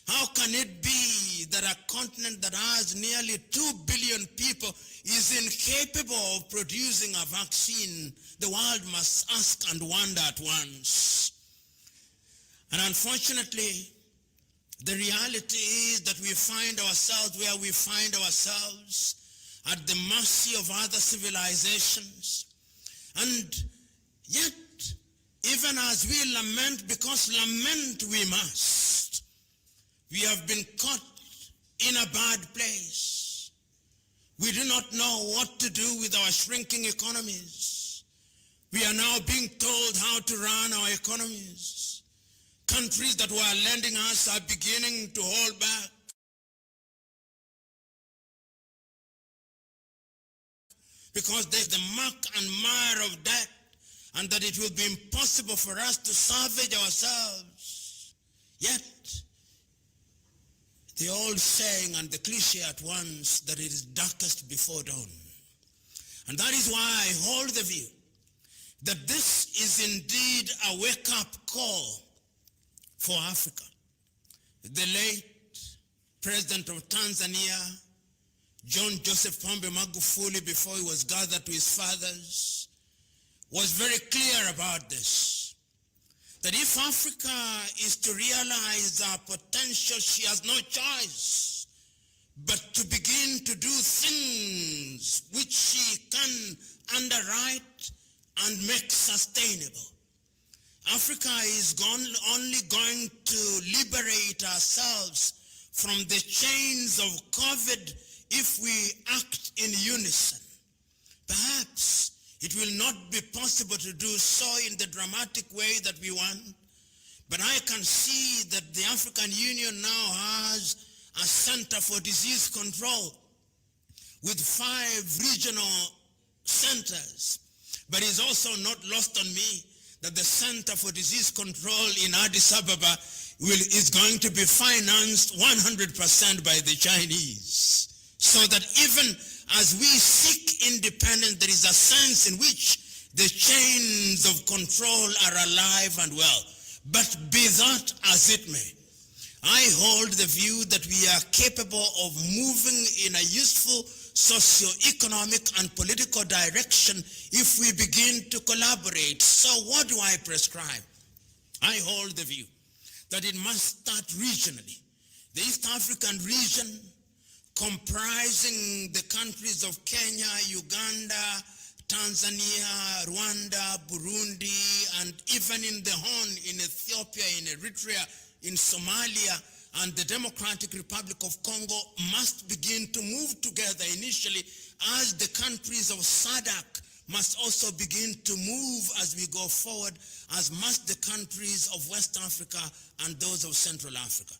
How can it be that a continent that has nearly 2 billion people is incapable of producing a vaccine? The world must ask and wonder at once. And unfortunately, the reality is that we find ourselves where we find ourselves, at the mercy of other civilizations. And yet, even as we lament, because lament we must, we have been caught in a bad place. We do not know what to do with our shrinking economies. We are now being told how to run our economies. Countries that were lending us are beginning to hold back. Because there's the muck and mire of debt, and that it will be impossible for us to salvage ourselves. Yet, the old saying and the cliche at once, that it is darkest before dawn. And that is why I hold the view that this is indeed a wake-up call for Africa. The late President of Tanzania, John Joseph Pombe Magufuli, before he was gathered to his fathers, was very clear about this. that if Africa is to realize our potential, she has no choice but to begin to do things which she can underwrite and make sustainable. Africa is only going to liberate ourselves from the chains of COVID if we act in unison. Perhaps it will not be possible to do so in the dramatic way that we want, but I can see that the African Union now has a Center for Disease Control with 5 regional centers. But it's also not lost on me that the Center for Disease Control in Addis Ababa is going to be financed 100% by the Chinese. So that even as we seek independence, there is a sense in which the chains of control are alive and well. But be that as it may, I hold the view that we are capable of moving in a useful socio-economic and political direction if we begin to collaborate. So what do I prescribe? I hold the view that it must start regionally. The East African region, comprising the countries of Kenya, Uganda, Tanzania, Rwanda, Burundi, and even in the Horn, in Ethiopia, in Eritrea, in Somalia, and the Democratic Republic of Congo must begin to move together initially, as the countries of SADC must also begin to move as we go forward, as must the countries of West Africa and those of Central Africa.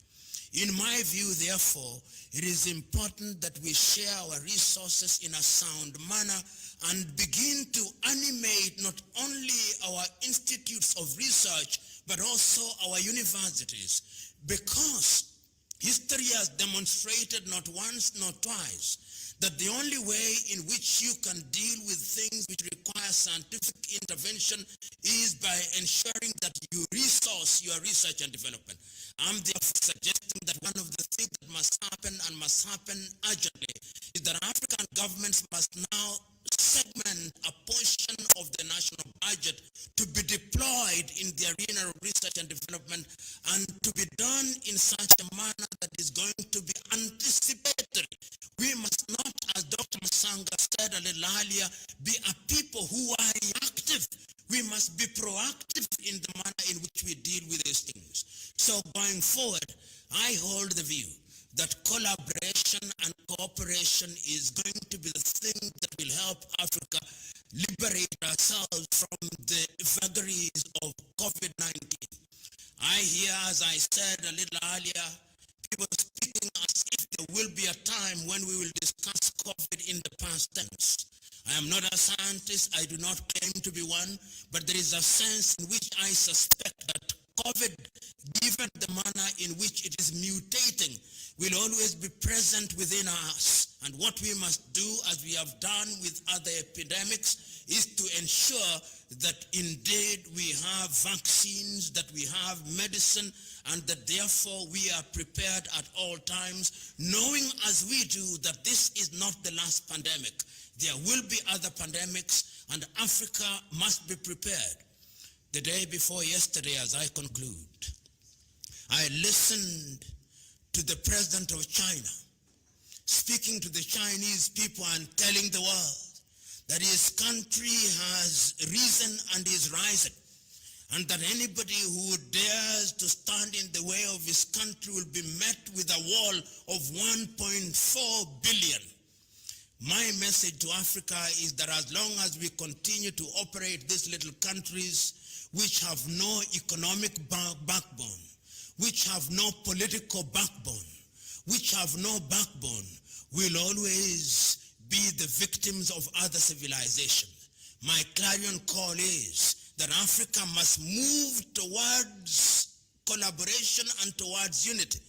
In my view, therefore, it is important that we share our resources in a sound manner and begin to animate not only our institutes of research, but also our universities, because history has demonstrated not once nor twice that the only way in which you can deal with things which require scientific intervention is by ensuring that you resource your research and development. I'm therefore suggesting that one of the things that must happen and must happen urgently is that African governments must now segment a portion of the national budget to be deployed in the arena of research and development, and to be done in such a manner that is going to be anticipatory. We must not, as Dr. Matsanga said a little earlier, be a people who are reactive. We must be proactive in the manner in which we deal with these things. So going forward, I hold the view that collaboration and cooperation is going to be the thing that will help Africa liberate ourselves from the vagaries of COVID-19. I hear, as I said a little earlier, people speaking as if there will be a time when we will discuss COVID in the past tense. I am not a scientist, I do not claim to be one, but there is a sense in which I suspect that COVID, given the manner in which it is mutating, will always be present within us. And what we must do, as we have done with other epidemics, is to ensure that indeed we have vaccines, that we have medicine, and that therefore we are prepared at all times, knowing as we do that this is not the last pandemic. There will be other pandemics, and Africa must be prepared. The day before yesterday, as I conclude, I listened to the president of China speaking to the Chinese people and telling the world that his country has risen and is rising, and that anybody who dares to stand in the way of his country will be met with a wall of 1.4 billion. My message to Africa is that as long as we continue to operate these little countries which have no economic backbone, which have no political backbone, which have no backbone, will always be the victims of other civilizations. My clarion call is that Africa must move towards collaboration and towards unity.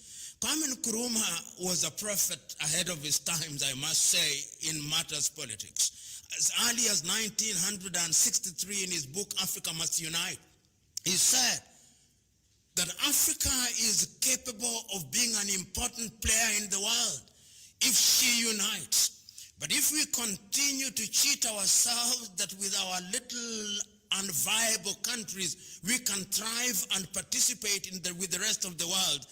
Kwame Nkrumah was a prophet ahead of his times, I must say, in matters politics. As early as 1963, in his book, Africa Must Unite, he said that Africa is capable of being an important player in the world if she unites. But if we continue to cheat ourselves that with our little and viable countries, we can thrive and participate with the rest of the world,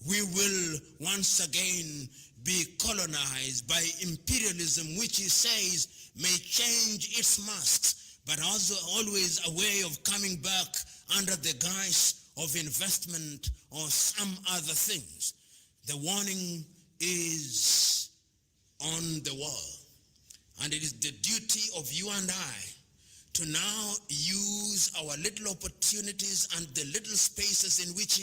we will once again be colonized by imperialism, which he says may change its masks, but also always a way of coming back under the guise of investment or some other things. The warning is on the wall. And it is the duty of you and I to now use our little opportunities and the little spaces in which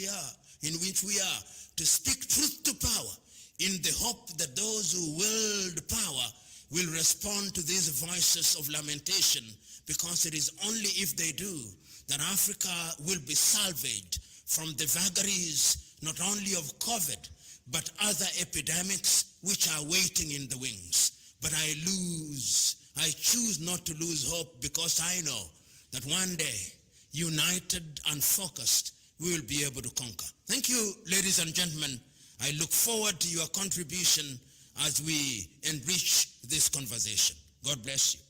we are, to speak truth to power, in the hope that those who wield power will respond to these voices of lamentation, because it is only if they do that Africa will be salvaged from the vagaries not only of COVID, but other epidemics which are waiting in the wings. But I choose not to lose hope, because I know that one day, united and focused, we will be able to conquer. Thank you, ladies and gentlemen. I look forward to your contribution as we enrich this conversation. God bless you.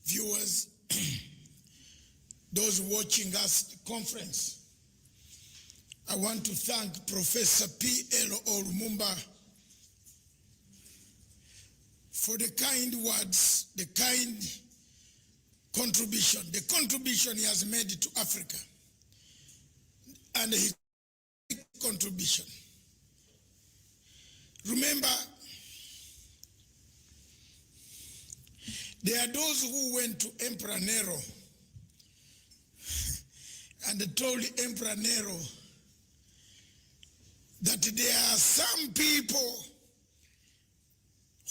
Viewers, those watching us at the conference, I want to thank Professor P.L.O. Lumumba for the kind words, the kind contribution, the contribution he has made to Africa, and his contribution. Remember, there are those who went to Emperor Nero and told Emperor Nero that there are some people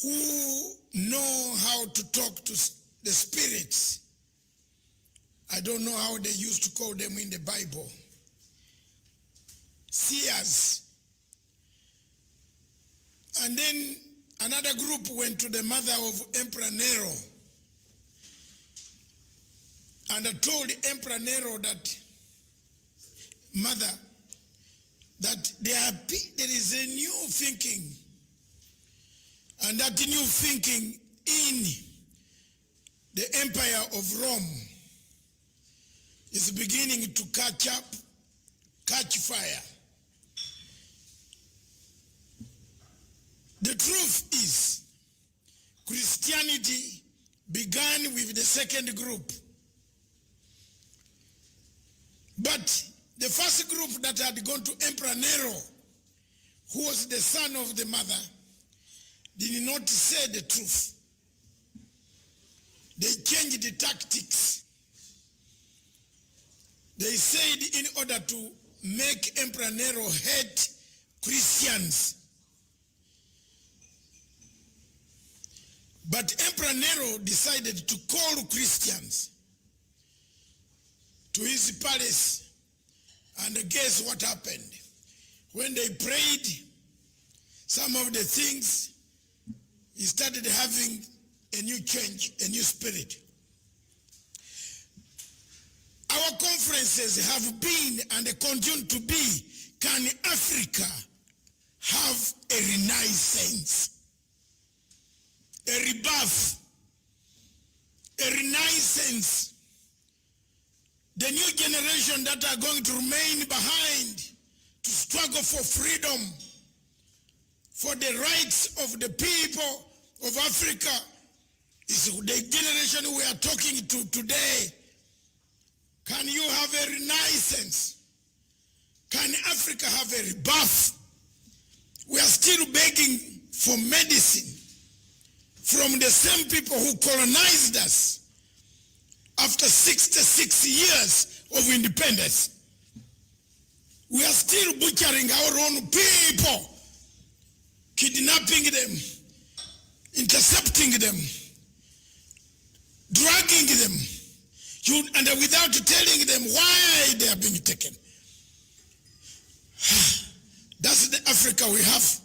who know how to talk to the spirits. I don't know how they used to call them in the Bible. Seers. And then another group went to the mother of Emperor Nero and told Emperor Nero that, mother, that there is a new thinking, and that new thinking in the Empire of Rome is beginning to catch fire. The truth is, Christianity began with the second group. But the first group that had gone to Emperor Nero, who was the son of the mother, did not say the truth. They changed the tactics. They said in order to make Emperor Nero hate Christians. But Emperor Nero decided to call Christians to his palace, and guess what happened? When they prayed, some of the things, he started having a new change, a new spirit. Our conferences have been and continue to be, can Africa have a renaissance, a rebirth, a renaissance? The new generation that are going to remain behind to struggle for freedom, for the rights of the people of Africa, is the generation we are talking to today. Can you have a renaissance? Can Africa have a rebirth? We are still begging for medicine from the same people who colonized us after 66 years of independence. We are still butchering our own people, kidnapping them, intercepting them, dragging them, and without telling them why they are being taken. That's the Africa we have.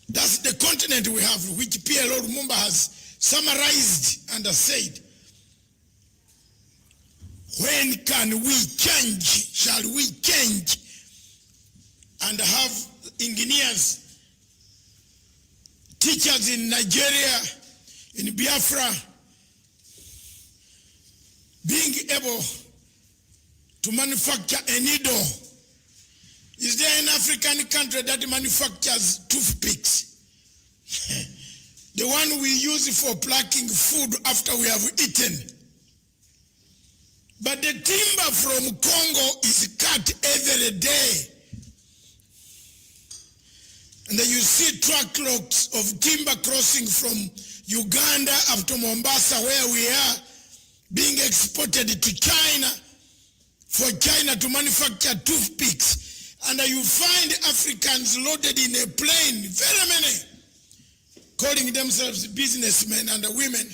That's the continent we have, which PLO Lumumba has summarized and has said, when can we change? Shall we change and have engineers, teachers in Nigeria, in Biafra, being able to manufacture a needle? Is there an African country that manufactures toothpicks? The one we use for plucking food after we have eaten. But the timber from Congo is cut every day. And then you see truckloads of timber crossing from Uganda up to Mombasa, where we are, being exported to China for China to manufacture toothpicks. And you find Africans loaded in a plane, very many, calling themselves businessmen and women,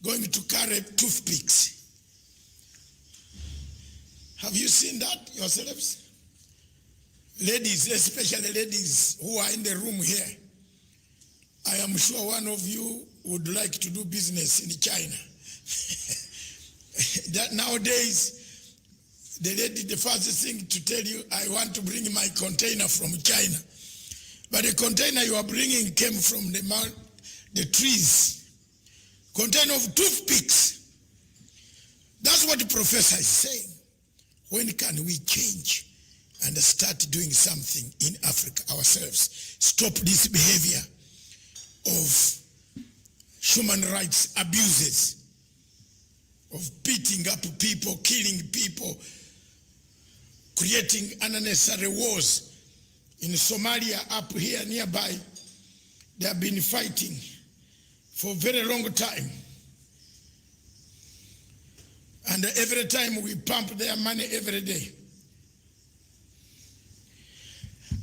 going to carry toothpicks. Have you seen that yourselves? Ladies, especially ladies who are in the room here, I am sure one of you would like to do business in China. That nowadays, the lady, the first thing to tell you, I want to bring my container from China. But the container you are bringing came from the trees. Container of toothpicks. That's what the professor is saying. When can we change and start doing something in Africa ourselves? Stop this behavior of human rights abuses, of beating up people, killing people, creating unnecessary wars. In Somalia, up here nearby, they have been fighting for a very long time. And every time we pump their money every day.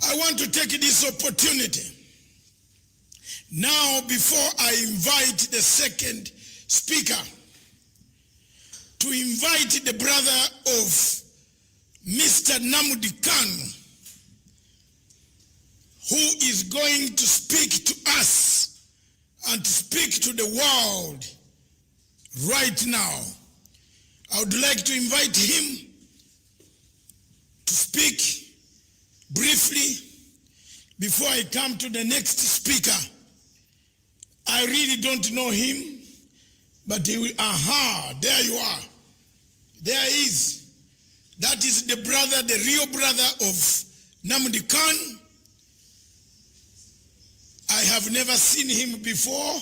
I want to take this opportunity now, before I invite the second speaker, to invite the brother of Mr. Nnamdi Kanu, who is going to speak to us and to speak to the world right now. I would like to invite him to speak briefly before I come to the next speaker. I really don't know him, but he will, there you are. There he is. That is the brother, the real brother of Nnamdi Kanu. I have never seen him before.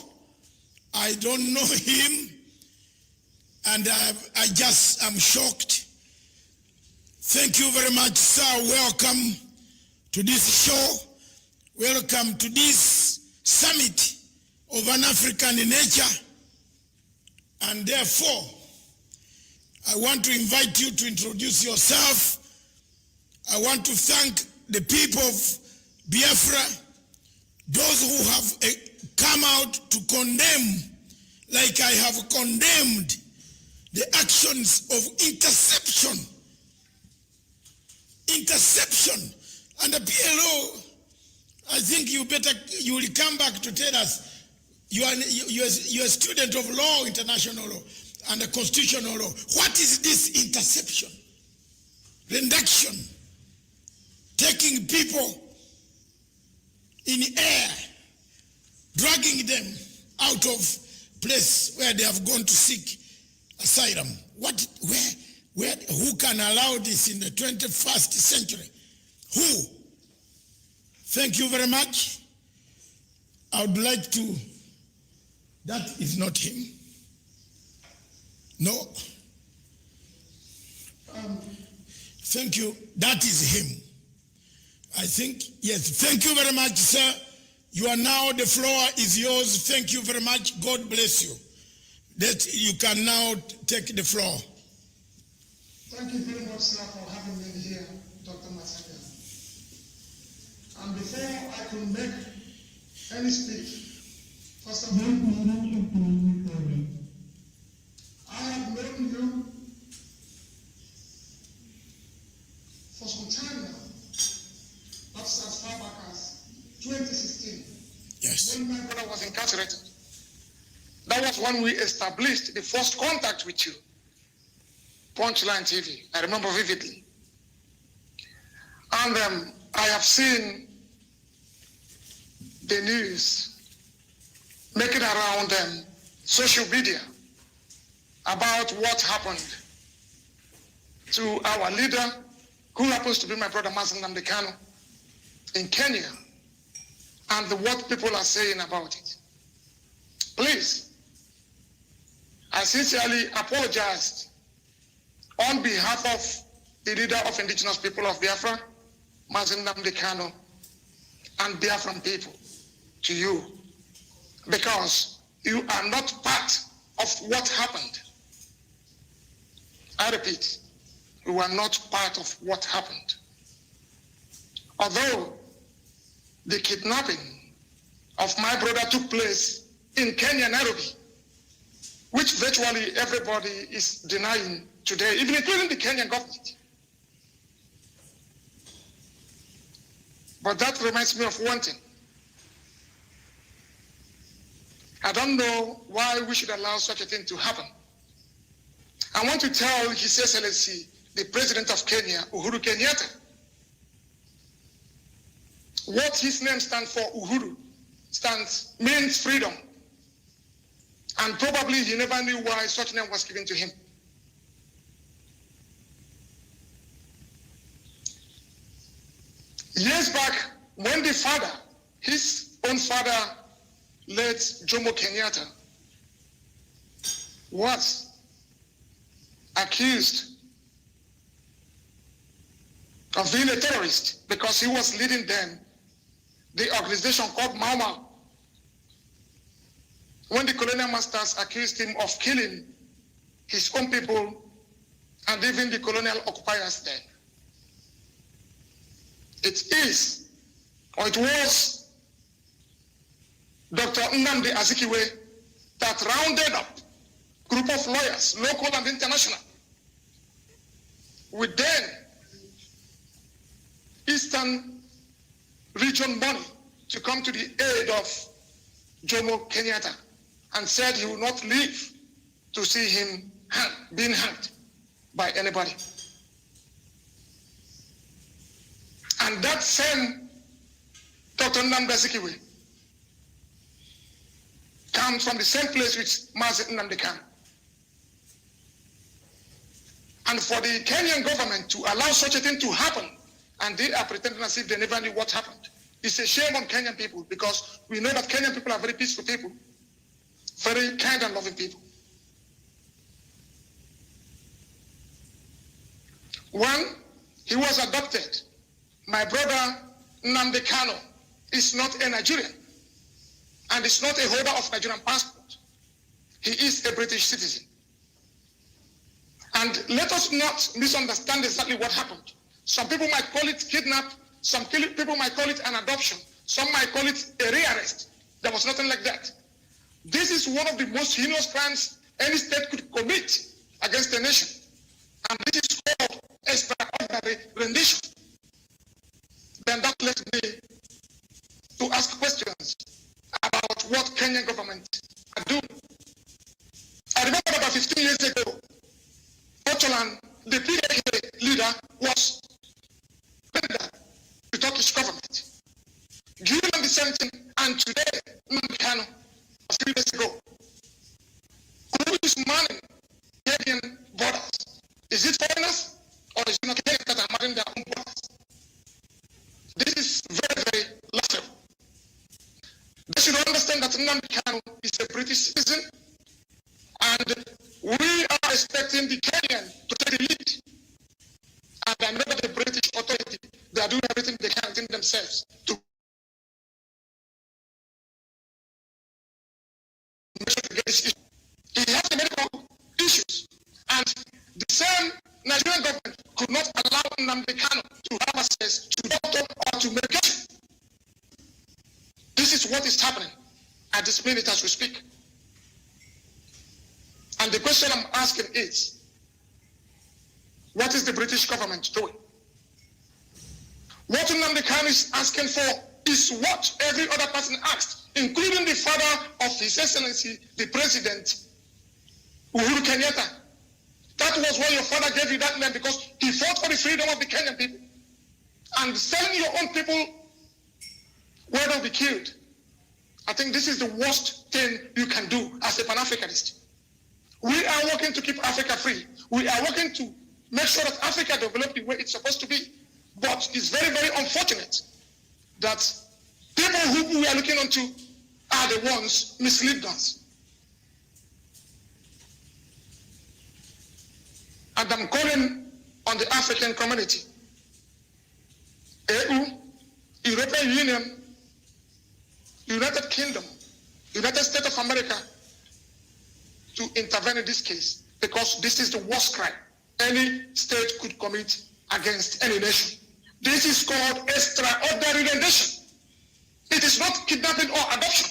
I don't know him. And I just am shocked. Thank you very much, sir. Welcome to this show. Welcome to this summit of an African nature. And therefore, I want to invite you to introduce yourself. I want to thank the people of Biafra, those who have come out to condemn, like I have condemned, the actions of interception. Interception. And the PLO, I think you will come back to tell us, you're a student of law, international law, and the constitutional law. What is this interception? Reduction. Taking people in air, dragging them out of place where they have gone to seek asylum. Who can allow this in the 21st century? Who? Thank you very much. I would like to, that is not him. No. Thank you. That is him. I think, yes. Thank you very much, sir. You are now, the floor is yours. Thank you very much. God bless you. That you can now take the floor. Thank you very much, sir, for having me here, Dr. Matsanga. And before I could make any speech, first of all, I have known you for some time now. That's as far back as 2016. Yes. When my brother was incarcerated. That was when we established the first contact with you. Punchlin TV, I remember vividly. And I have seen the news making around social media about what happened to our leader, who happens to be my brother Mazi Nnamdi Kanu, in Kenya, and what people are saying about it. Please, I sincerely apologized on behalf of the leader of indigenous people of Biafra, Mazi Nnamdi Kanu, and Biafran people to you, because you are not part of what happened. I repeat, you are not part of what happened. Although the kidnapping of my brother took place in Kenya, Nairobi, which virtually everybody is denying today, even including the Kenyan government. But that reminds me of one thing. I don't know why we should allow such a thing to happen. I want to tell His Excellency, the President of Kenya, Uhuru Kenyatta, what his name stands for, Uhuru, means freedom. And probably he never knew why such name was given to him. Years back, when the father, his own father, late Jomo Kenyatta, was accused of being a terrorist because he was leading them, the organization called Mau Mau, when the colonial masters accused him of killing his own people and even the colonial occupiers then. It is, or it was, Dr. Nnamdi Azikiwe that rounded up a group of lawyers, local and international, with then Eastern region money to come to the aid of Jomo Kenyatta, and said he would not live to see him being hanged by anybody. And that same Dr. Nnamdi Azikiwe comes from the same place with Mazi Nnamdi Kanu. And for the Kenyan government to allow such a thing to happen, and they are pretending as if they never knew what happened, it's a shame on Kenyan people, because we know that Kenyan people are very peaceful people, very kind and loving people. When he was adopted, my brother Nnamdi Kanu is not a Nigerian and is not a holder of Nigerian passport. He is a British citizen. And let us not misunderstand exactly what happened. Some people might call it kidnap, some people might call it an adoption, some might call it a rearrest. There was nothing like that. This is one of the most heinous crimes any state could commit against a nation. And this is called extraordinary rendition. Then that led me to ask questions about what Kenyan government are doing. I remember about 15 years ago, Punchlin, the PKK leader, was rendered to Turkish government. Given the same thing, and today, Nnamdi Kanu, a few days ago, who is manning Kenyan borders? Is it foreigners, or is it not Kenyans that are manning their own borders? This is very, very laughable. They should understand that Nnamdi Kanu is a British citizen, and we are expecting the Kenyan to take the lead. And I I know the British authority, they are doing everything they can within themselves to make sure they get this issue. He has medical issues, and the same Nigerian government could not allow Nnamdi Kanu to have access to doctor or to medication. This is what is happening at this minute as we speak. And the question I'm asking is, what is the British government doing? What Nnamdi Kanu is asking for is what every other person asked, including the father of His Excellency, the President, Uhuru Kenyatta. That was why your father gave you that name, because he fought for the freedom of the Kenyan people. And selling your own people where they'll be killed. I think this is the worst thing you can do as a Pan-Africanist. We are working to keep Africa free. We are working to make sure that Africa develops the way it's supposed to be. But it's very, very unfortunate that people who we are looking onto are the ones misleading us. And I'm calling on the African community, EU, European Union, United Kingdom, United States of America, to intervene in this case, because this is the worst crime any state could commit against any nation. This is called extraordinary rendition. It is not kidnapping or adoption.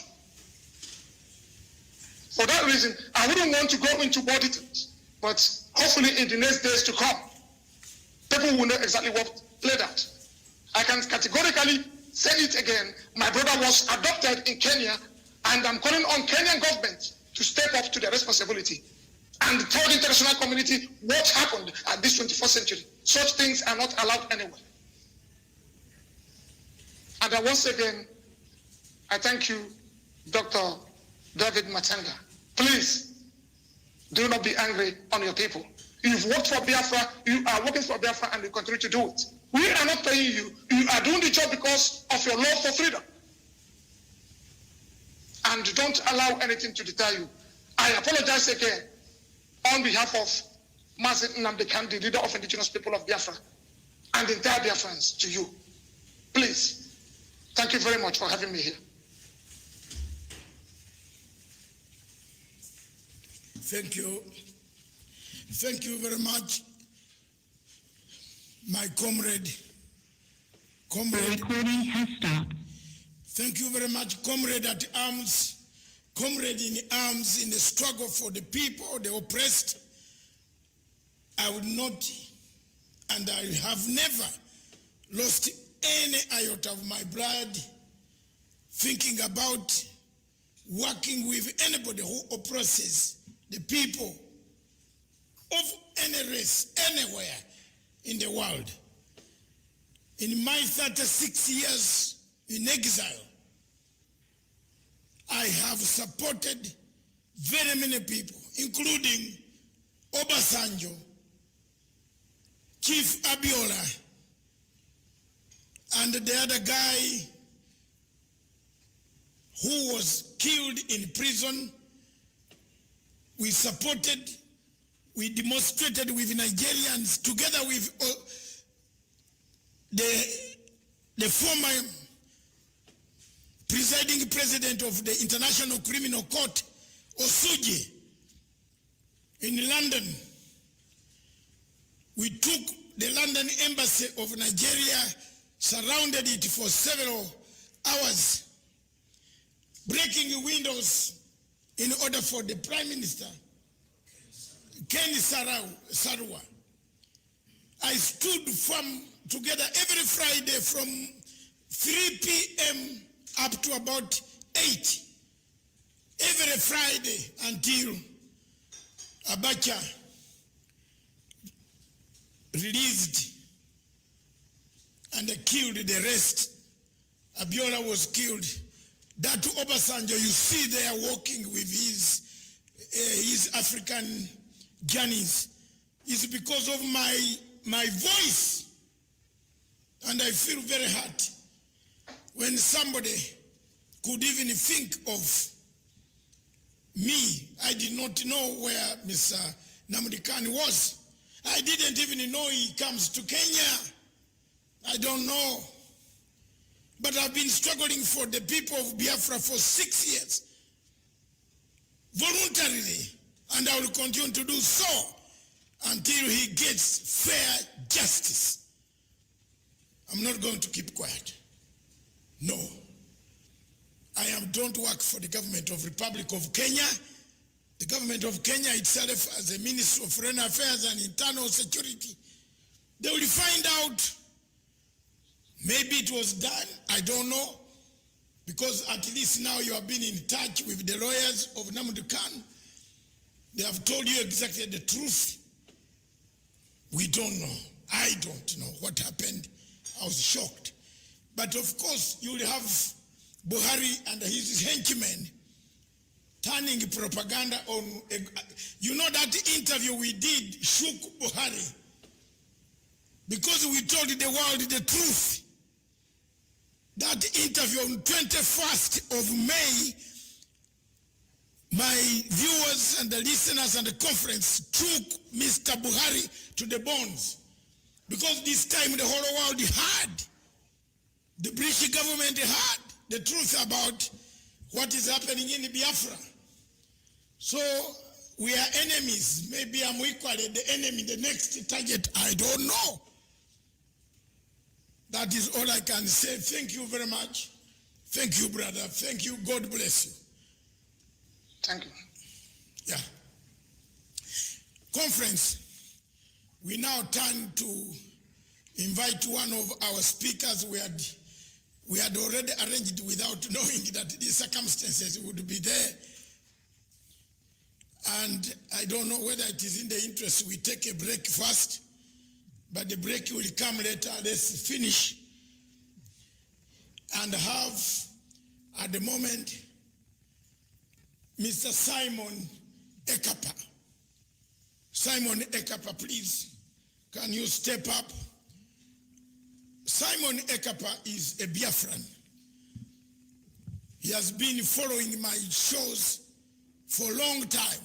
For that reason, I wouldn't want to go into more details, but hopefully in the next days to come, people will know exactly what played out. I can categorically say it again. My brother was adopted in Kenya, and I'm calling on Kenyan government to step up to their responsibility and tell the international community what happened at this 21st century. Such things are not allowed anywhere. And once again, I thank you, Dr. David Matsanga. Please, do not be angry on your people. You've worked for Biafra, you are working for Biafra, and you continue to do it. We are not paying you. You are doing the job because of your love for freedom. And don't allow anything to deter you. I apologize again on behalf of Mazi Nnamdi, the leader of indigenous people of Biafra, and the entire Biafrans, to you. Please, thank you very much for having me here. Thank you. Thank you very much, my comrade. The recording has stopped. Thank you very much, comrade at arms, comrade in arms in the struggle for the people, the oppressed. I would not, and I have never lost any iota of my blood thinking about working with anybody who oppresses the people of any race, anywhere in the world. In my 36 years in exile, I have supported very many people, including Obasanjo, Chief Abiola, and the other guy who was killed in prison. We supported, we demonstrated with Nigerians together with the former presiding president of the International Criminal Court, Osuji, in London. We took the London embassy of Nigeria, surrounded it for several hours, breaking windows in order for the Prime Minister, Ken Sarua. I stood firm together every Friday from 3 p.m. up to about 8, every Friday until Abacha released and killed the rest. Abiola was killed. That Obasanjo you see there walking with his African journeys is because of my voice. And I feel very hurt when somebody could even think of me. I did not know where Mr. Nnamdi Kanu was. I didn't even know he comes to Kenya. I don't know. But I've been struggling for the people of Biafra for 6 years, voluntarily, and I will continue to do so until he gets fair justice. I'm not going to keep quiet. No. Don't work for the government of Republic of Kenya. The government of Kenya itself, as a Ministry of Foreign Affairs and Internal Security, they will find out. Maybe it was done, I don't know, because at least now you have been in touch with the lawyers of Nnamdi Kanu. They have told you exactly the truth. We don't know. I don't know what happened. I was shocked. But of course, you will have Buhari and his henchmen turning propaganda on. You know that interview we did shook Buhari because we told the world the truth. That interview on 21st of May, my viewers and the listeners and the conference took Mr. Buhari to the bones. Because this time the whole world heard, the British government heard the truth about what is happening in Biafra. So we are enemies. Maybe I'm equally the enemy, the next target, I don't know. That is all I can say. Thank you very much. Thank you, brother. Thank you. God bless you. Thank you. Yeah. Conference. We now turn to invite one of our speakers. We had already arranged without knowing that these circumstances would be there. And I don't know whether it is in the interest we take a break first. But the break will come later. Let's finish and have, at the moment, Mr. Simon Ekapa. Simon Ekapa, please, can you step up? Simon Ekapa is a Biafran. He has been following my shows for a long time.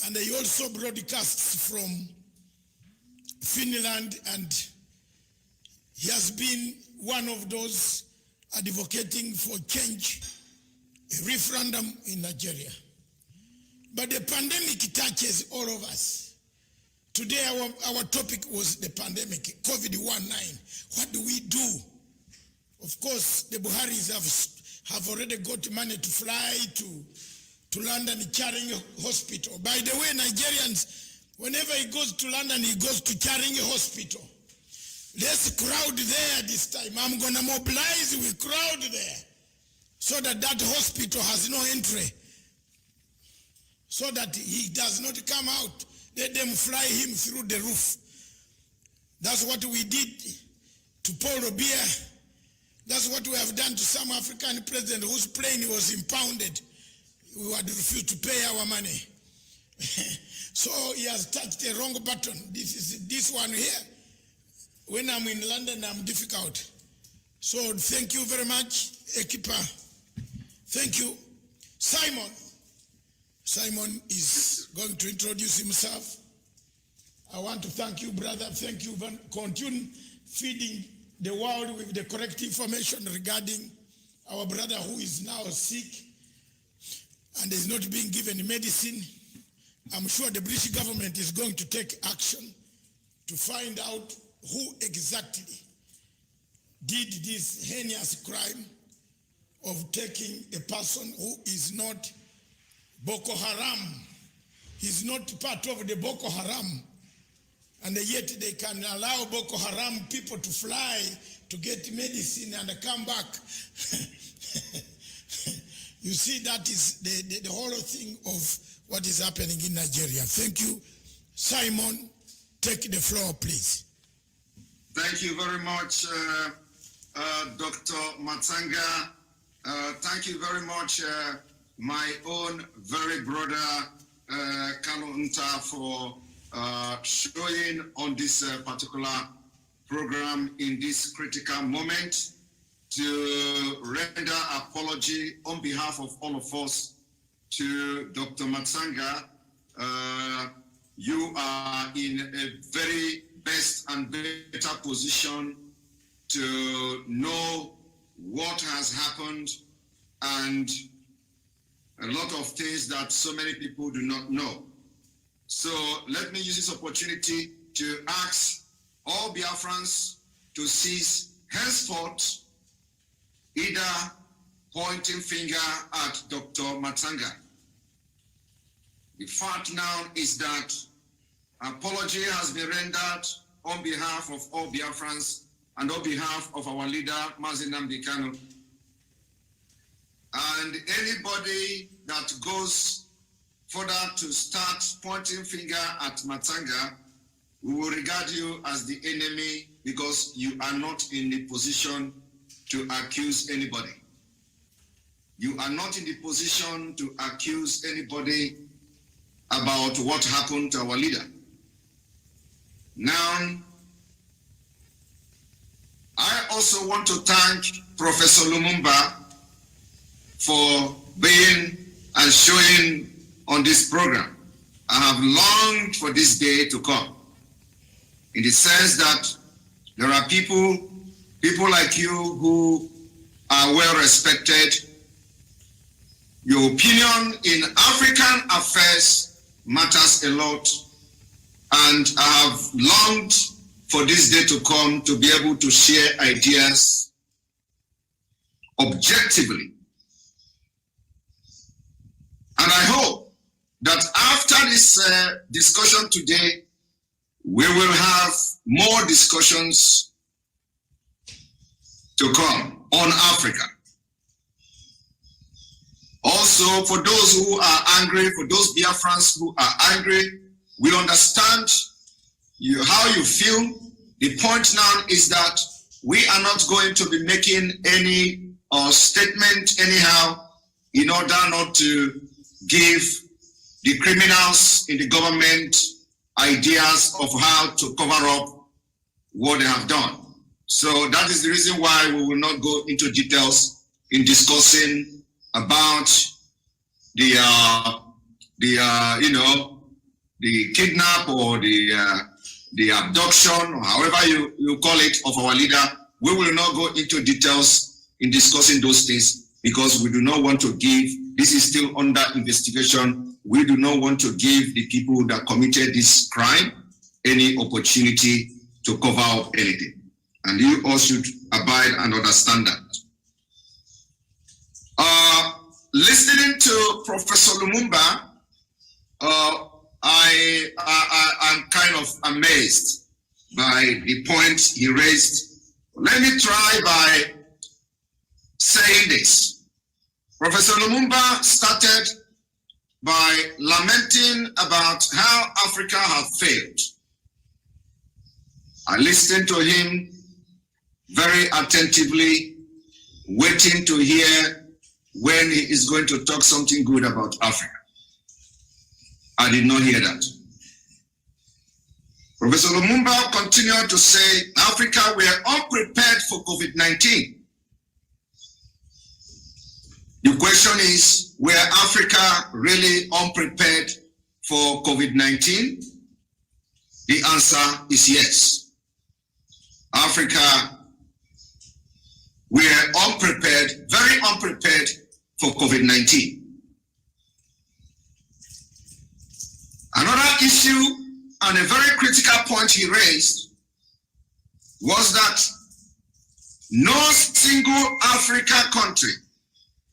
And he also broadcasts from Finland, and he has been one of those advocating for change, a referendum in Nigeria. But the pandemic touches all of us. Today our topic was the pandemic, COVID-19. What do we do? Of course, the Buharis have already got money to fly to London Charing Hospital. By the way, Nigerians, whenever he goes to London, he goes to Charing Hospital. Let's crowd there this time. I'm going to mobilize, we crowd there, so that hospital has no entry, so that he does not come out. Let them fly him through the roof. That's what we did to Paul Obiya. That's what we have done to some African president whose plane was impounded. We had refused to pay our money. So he has touched the wrong button. This one here. When I'm in London, I'm difficult. So thank you very much, Ekipa. Thank you. Simon. Simon is going to introduce himself. I want to thank you, brother. Thank you for continuing feeding the world with the correct information regarding our brother who is now sick and is not being given medicine. I'm sure the British government is going to take action to find out who exactly did this heinous crime of taking a person who is not Boko Haram. He's not part of the Boko Haram. And yet they can allow Boko Haram people to fly to get medicine and come back. You see, that is the whole thing of what is happening in Nigeria. Thank you. Simon, take the floor, please. Thank you very much, Dr. Matsanga. Thank you very much, my own very brother, Kanu for showing on this particular program in this critical moment to render apology on behalf of all of us to Dr. Matsanga. you are in a very best and better position to know what has happened and a lot of things that so many people do not know. So let me use this opportunity to ask all Biafrans to cease henceforth either pointing finger at Dr. Matsanga. The fact now is that apology has been rendered on behalf of all Biafrans and on behalf of our leader, Mazi Nnamdi Kanu. And anybody that goes further to start pointing finger at Matsanga, we will regard you as the enemy because you are not in the position to accuse anybody. You are not in the position to accuse anybody about what happened to our leader. Now, I also want to thank Professor Lumumba for being and showing on this program. I have longed for this day to come, in the sense that there are people like you who are well respected. Your opinion in African affairs matters a lot, and I have longed for this day to come to be able to share ideas objectively. And I hope that after this discussion today, we will have more discussions to come on Africa. Also, for those who are angry, for those Biafrans who are angry, we understand how you feel. The point now is that we are not going to be making any statement anyhow in order not to give the criminals in the government ideas of how to cover up what they have done. So that is the reason why we will not go into details in discussing about the kidnap or the abduction, or however you call it, of our leader. We will not go into details in discussing those things because we do not want to give, this is still under investigation. We do not want to give the people that committed this crime any opportunity to cover up anything. And you all should abide and understand that. Listening to Professor Lumumba, I'm kind of amazed by the points he raised. Let me try by saying this. Professor Lumumba started by lamenting about how Africa had failed. I listened to him very attentively, waiting to hear when he is going to talk something good about Africa. I did not hear that. Professor Lumumba continued to say, Africa, we are unprepared for COVID-19. The question is, were Africa really unprepared for COVID-19? The answer is yes. Africa, we are unprepared, very unprepared for COVID-19. Another issue and a very critical point he raised was that no single African country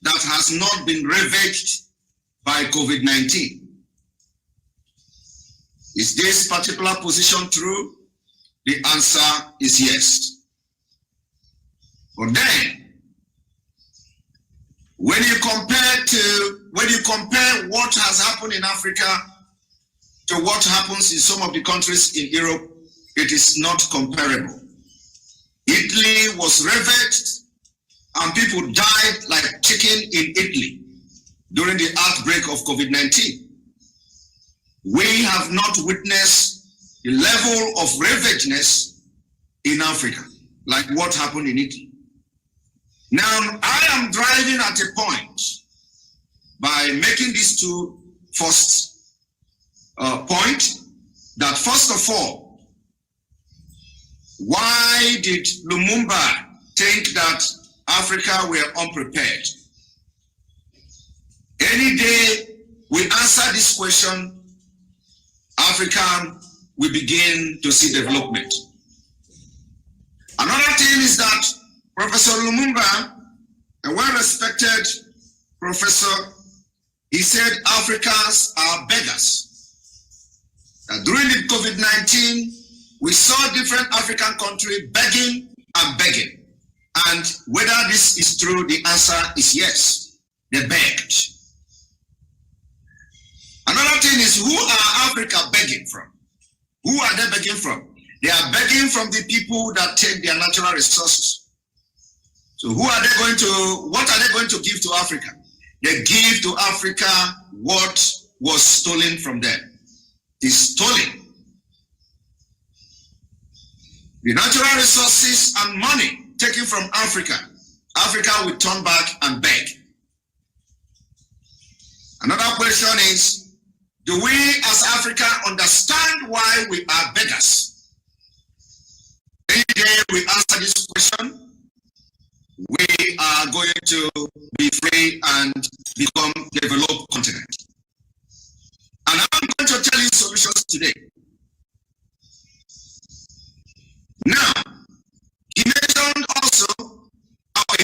that has not been ravaged by COVID-19. Is this particular position true? The answer is yes. But then, when you compare what has happened in Africa to what happens in some of the countries in Europe, it is not comparable. Italy was ravaged and people died like chicken in Italy during the outbreak of COVID-19. We have not witnessed the level of ravageness in Africa, like what happened in Italy. Now, I am driving at a point by making these two first point that first of all, why did Lumumba think that Africa were unprepared? Any day we answer this question, Africa will begin to see development. Another thing is that Professor Lumumba, a well-respected professor, he said Africans are beggars. That during the COVID-19, we saw different African countries begging and begging. And whether this is true, the answer is yes. They begged. Another thing is, who are Africa begging from? Who are they begging from? They are begging from the people that take their natural resources. So what are they going to give to Africa? They give to Africa what was stolen from them. It's stolen. The natural resources and money taken from Africa, Africa will turn back and beg. Another question is, do we as Africa understand why we are beggars? Any day we answer this question, we are going to be free and become a developed continent. And I'm going to tell you solutions today. Now, he mentioned also,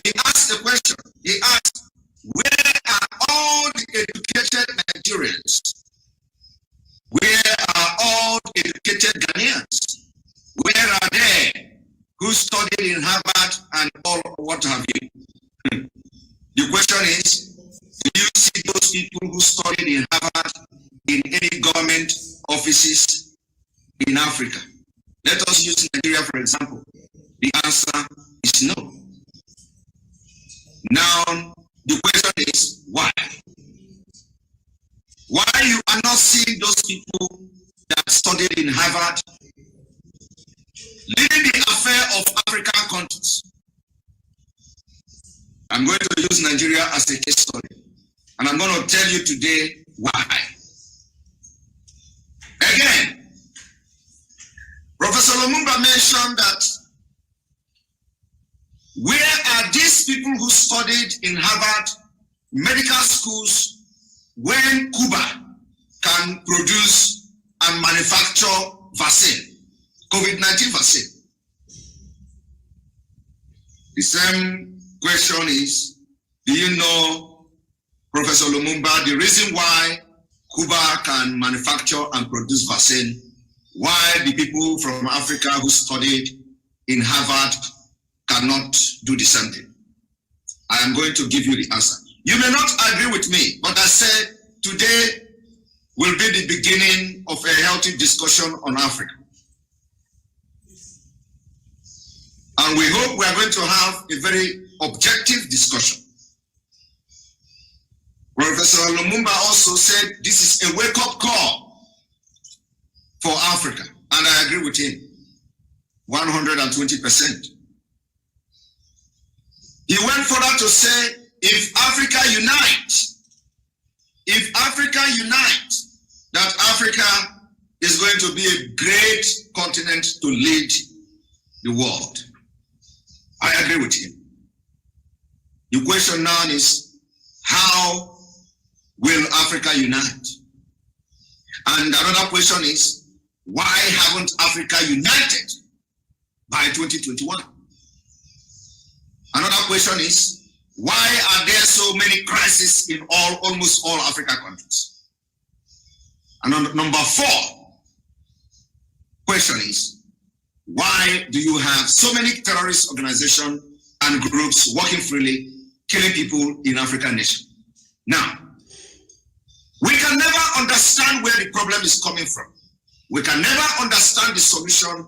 he asked the question, he asked, where are all the educated Nigerians? Where are all the educated Ghanaians? Where are they who studied in Harvard and all what have you? The question is, do you see those people who studied in Harvard in any government offices in Africa? Let us use Nigeria for example. The answer is no. Now, the question is, why? Why you are not seeing those people that studied in Harvard leading the affair of African countries? I'm going to use Nigeria as a case study, and I'm going to tell you today why. Again, Professor Lumumba mentioned that where are these people who studied in Harvard medical schools when Cuba can produce and manufacture vaccine, COVID-19 vaccine? The same question is, do you know, Professor Lumumba, the reason why Cuba can manufacture and produce vaccine, why the people from Africa who studied in Harvard cannot do the same thing? I am going to give you the answer. You may not agree with me, but I say today will be the beginning of a healthy discussion on Africa. And we hope we are going to have a very objective discussion. Professor Lumumba also said this is a wake-up call for Africa, and I agree with him 120%. He went further to say, if Africa unites, that Africa is going to be a great continent to lead the world. I agree with him. The question now is, how will Africa unite? And another question is, why haven't Africa united by 2021? Another question is, why are there so many crises in almost all African countries? And number 4 question is, why do you have so many terrorist organizations and groups working freely, killing people in African nations? Now, we can never understand where the problem is coming from. We can never understand the solution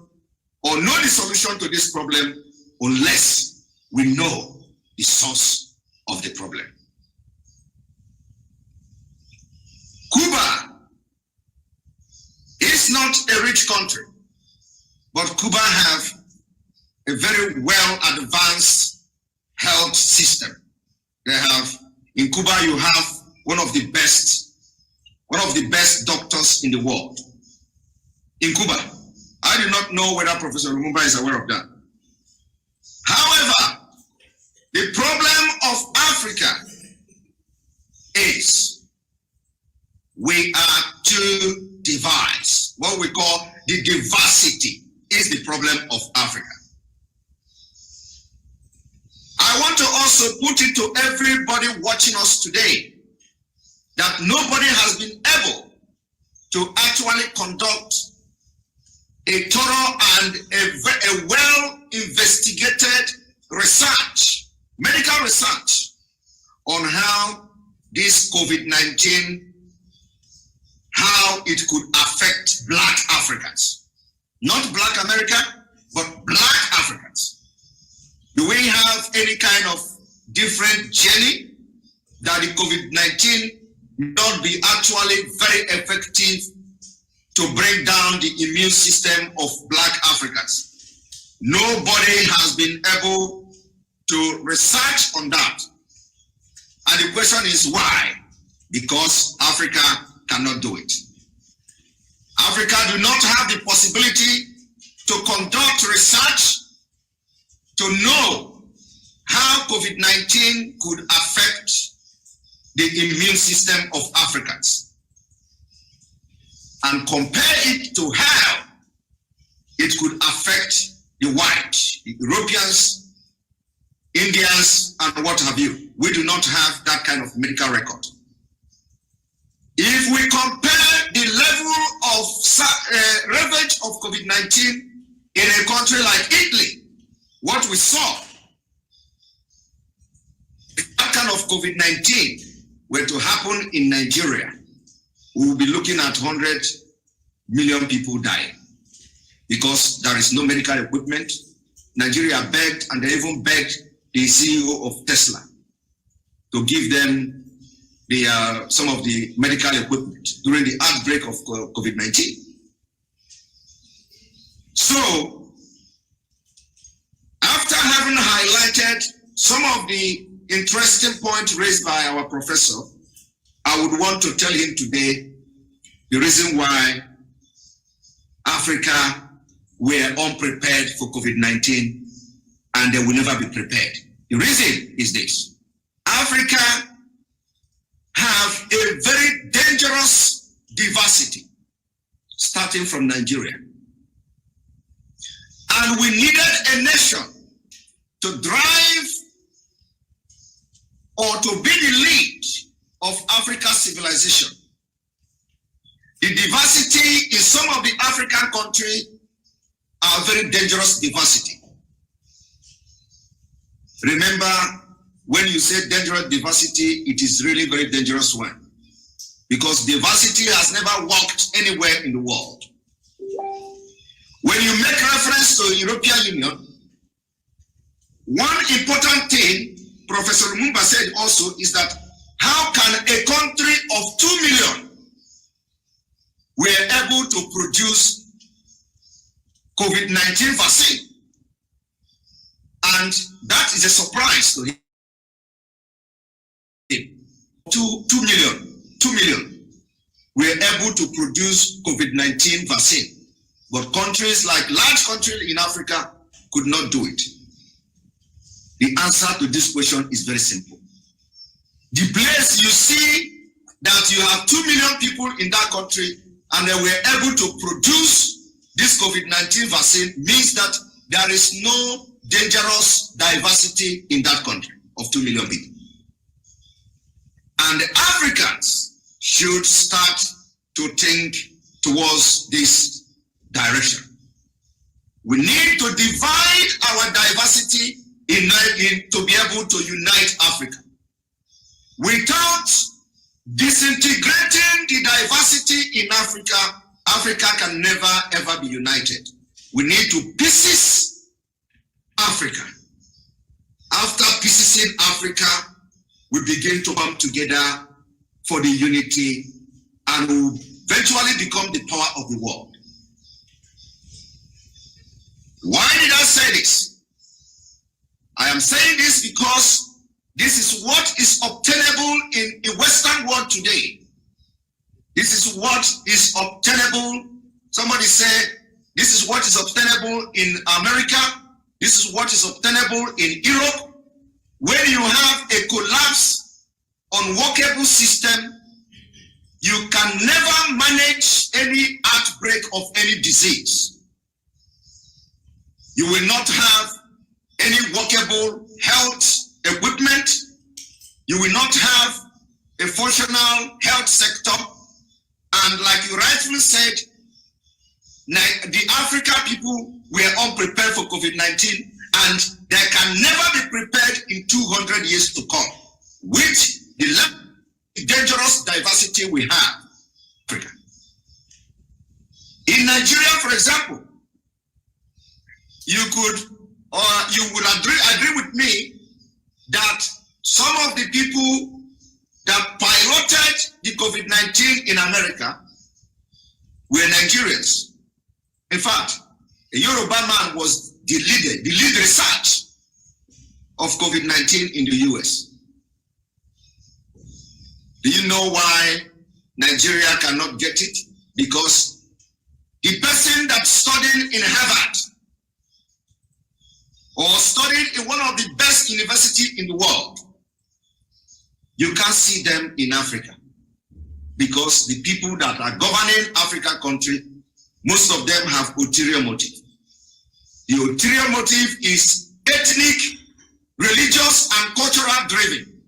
or know the solution to this problem unless we know the source of the problem. Cuba is not a rich country, but Cuba have a very well advanced health system. They have, in Cuba, you have one of the best doctors in the world. in Cuba. I do not know whether Professor Lumumba is aware of that. However, the problem of Africa is we are too diverse. What we call the diversity is the problem of Africa. I want to also put it to everybody watching us today that nobody has been able to actually conduct a thorough and a well-investigated research, medical research, on how this COVID-19, how it could affect Black Africans. Not Black America, but Black Africans. Do we have any kind of different journey that the COVID-19 not be actually very effective to break down the immune system of Black Africans? Nobody has been able to research on that. And the question is why? Because Africa cannot do it. Africa do not have the possibility to conduct research to know how COVID-19 could affect the immune system of Africans and compare it to how it could affect the white, the Europeans, Indians, and what have you. We do not have that kind of medical record. If we compare the level of ravage of COVID-19 in a country like Italy, what we saw, that kind of COVID-19 were to happen in Nigeria, we will be looking at 100 million people dying because there is no medical equipment. Nigeria begged, and they even begged the CEO of Tesla to give them some of the medical equipment during the outbreak of COVID-19. So, after having highlighted some of the interesting points raised by our professor, I would want to tell him today the reason why Africa were unprepared for COVID-19 and they will never be prepared. The reason is this: Africa have a very dangerous diversity, starting from Nigeria. And we needed a nation to drive or to be the lead of Africa's civilization. The diversity in some of the African countries are very dangerous diversity. Remember, when you say dangerous diversity, it is really very dangerous one, because diversity has never worked anywhere in the world. When you make reference to the European Union, one important thing Professor Lumumba said also is that how can a country of 2 million were able to produce COVID-19 vaccine? And that is a surprise to him. 2 million were able to produce COVID-19 vaccine. But countries like large countries in Africa could not do it. The answer to this question is very simple. The place you see that you have 2 million people in that country and they were able to produce this COVID-19 vaccine means that there is no dangerous diversity in that country of 2 million people. And the Africans should start to think towards this direction. We need to divide our diversity to be able to unite Africa. Without disintegrating the diversity in Africa, Africa can never ever be united. We need to pieces Africa. After piecing Africa, we begin to come together for the unity and will eventually become the power of the world. Why did I say this? I am saying this because this is what is obtainable in the Western world today. This is what is obtainable Somebody say, this is what is obtainable in America, this is what is obtainable in Europe. When you have a collapse, unworkable system, you can never manage any outbreak of any disease. You will not have any workable health equipment. You will not have a functional health sector. And like you rightfully said, the African people were unprepared for COVID-19, and they can never be prepared in 200 years to come with the dangerous diversity we have in Africa. In Nigeria, for example, you would agree with me that some of the people that piloted the COVID-19 in America were Nigerians. In fact, a Yoruba man was the lead research of COVID-19 in the US. Do you know why Nigeria cannot get it? Because the person that studied in Harvard or studied in one of the best universities in the world, you can't see them in Africa, because the people that are governing Africa country, most of them have ulterior motive. The ulterior motive is ethnic, religious, and cultural driven.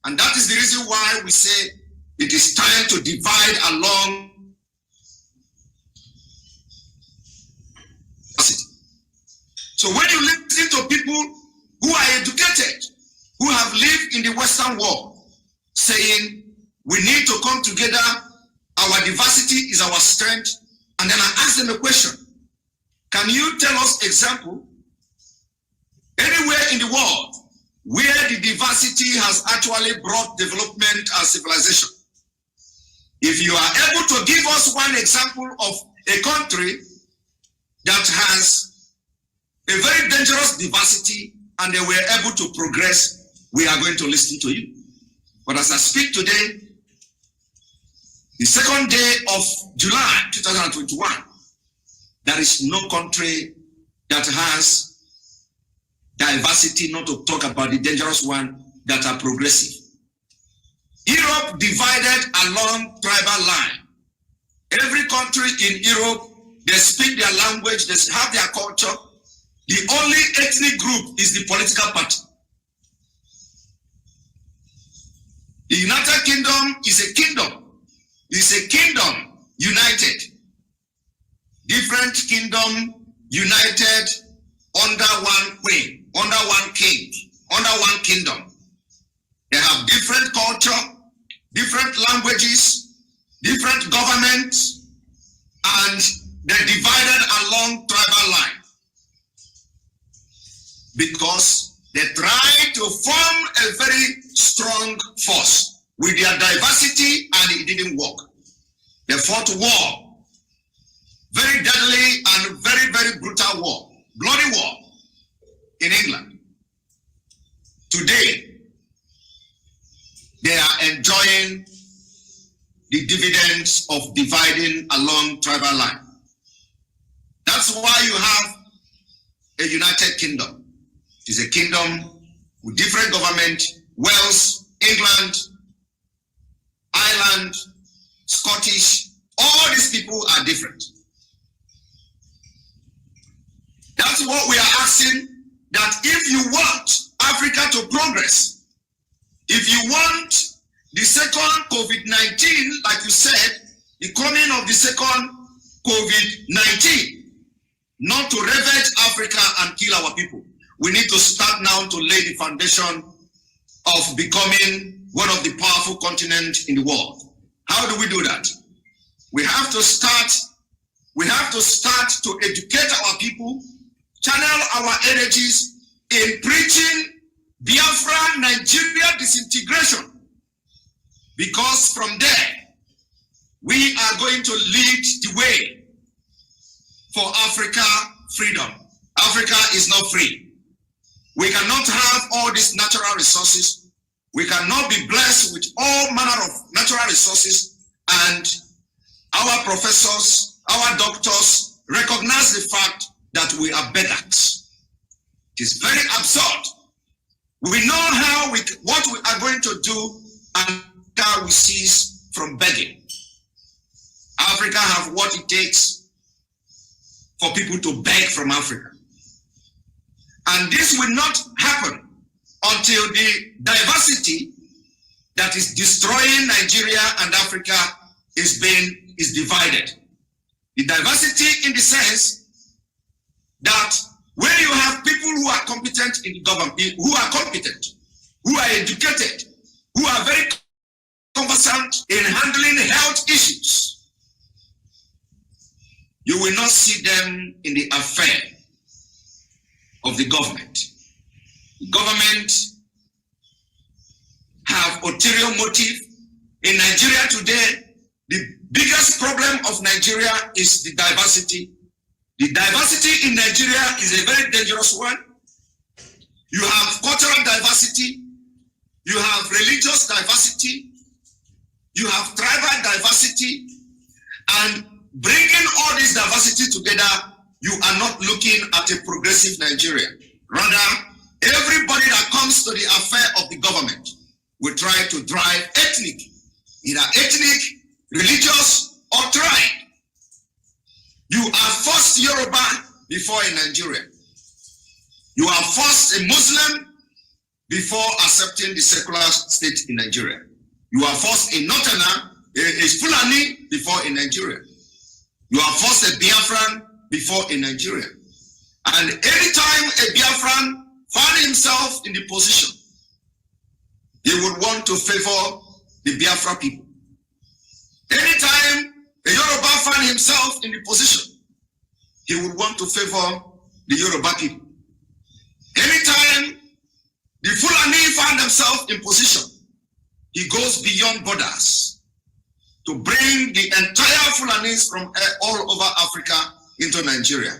And that is the reason why we say it is time to divide along. So when you listen to people who are educated, who have lived in the Western world, saying we need to come together, our diversity is our strength, and then I ask them a question: can you tell us example anywhere in the world where the diversity has actually brought development and civilization? If you are able to give us one example of a country that has a very dangerous diversity and they were able to progress, we are going to listen to you. But as I speak today, the second day of July 2021, there is no country that has diversity, not to talk about the dangerous one, that are progressive. Europe divided along tribal line. Every country in Europe, they speak their language, they have their culture. The only ethnic group is the political party. The United Kingdom is a kingdom. It's a kingdom united. Different kingdom united under one queen, under one king, under one kingdom. They have different culture, different languages, different governments, and they're divided along tribal line. Because they tried to form a very strong force with their diversity, and it didn't work. They fought war, very deadly and very, very brutal war, bloody war in England. Today, they are enjoying the dividends of dividing along tribal line. That's why you have a United Kingdom. It is a kingdom with different government. Wales, England, Ireland, Scottish, all these people are different. That's what we are asking, that if you want Africa to progress, if you want the second COVID-19, like you said, the coming of the second COVID-19, not to ravage Africa and kill our people, we need to start now to lay the foundation of becoming one of the powerful continents in the world. How do we do that? We have to start to educate our people, channel our energies in preaching Biafra Nigeria disintegration, because from there we are going to lead the way for Africa freedom. Africa is not free. We cannot have all these natural resources. We cannot be blessed with all manner of natural resources, and our professors, our doctors recognize the fact that we are beggars. It is very absurd. We know what we are going to do and how we cease from begging. Africa have what it takes for people to beg from Africa. And this will not happen until the diversity that is destroying Nigeria and Africa is divided. The diversity in the sense that when you have people who are competent in the government, who are educated, who are very conversant in handling health issues, you will not see them in the affair of the government. The government have ulterior motive. In Nigeria today, the biggest problem of Nigeria is the diversity. The diversity in Nigeria is a very dangerous one. You have cultural diversity, you have religious diversity, you have tribal diversity, and bringing all this diversity together, you are not looking at a progressive Nigeria. Rather, everybody that comes to the affair of the government will try to drive ethnic, either ethnic, religious, or tribe. You are first Yoruba before a Nigerian. You are first a Muslim before accepting the secular state in Nigeria. You are first a Northerner, a Fulani before a Nigerian. You are first a Biafran before a Nigerian. And anytime a Biafran found himself in the position, he would want to favor the Biafra people. Anytime a Yoruba found himself in the position, he would want to favor the Yoruba people. Anytime the Fulani found themselves in position, he goes beyond borders to bring the entire Fulanis from all over Africa into Nigeria.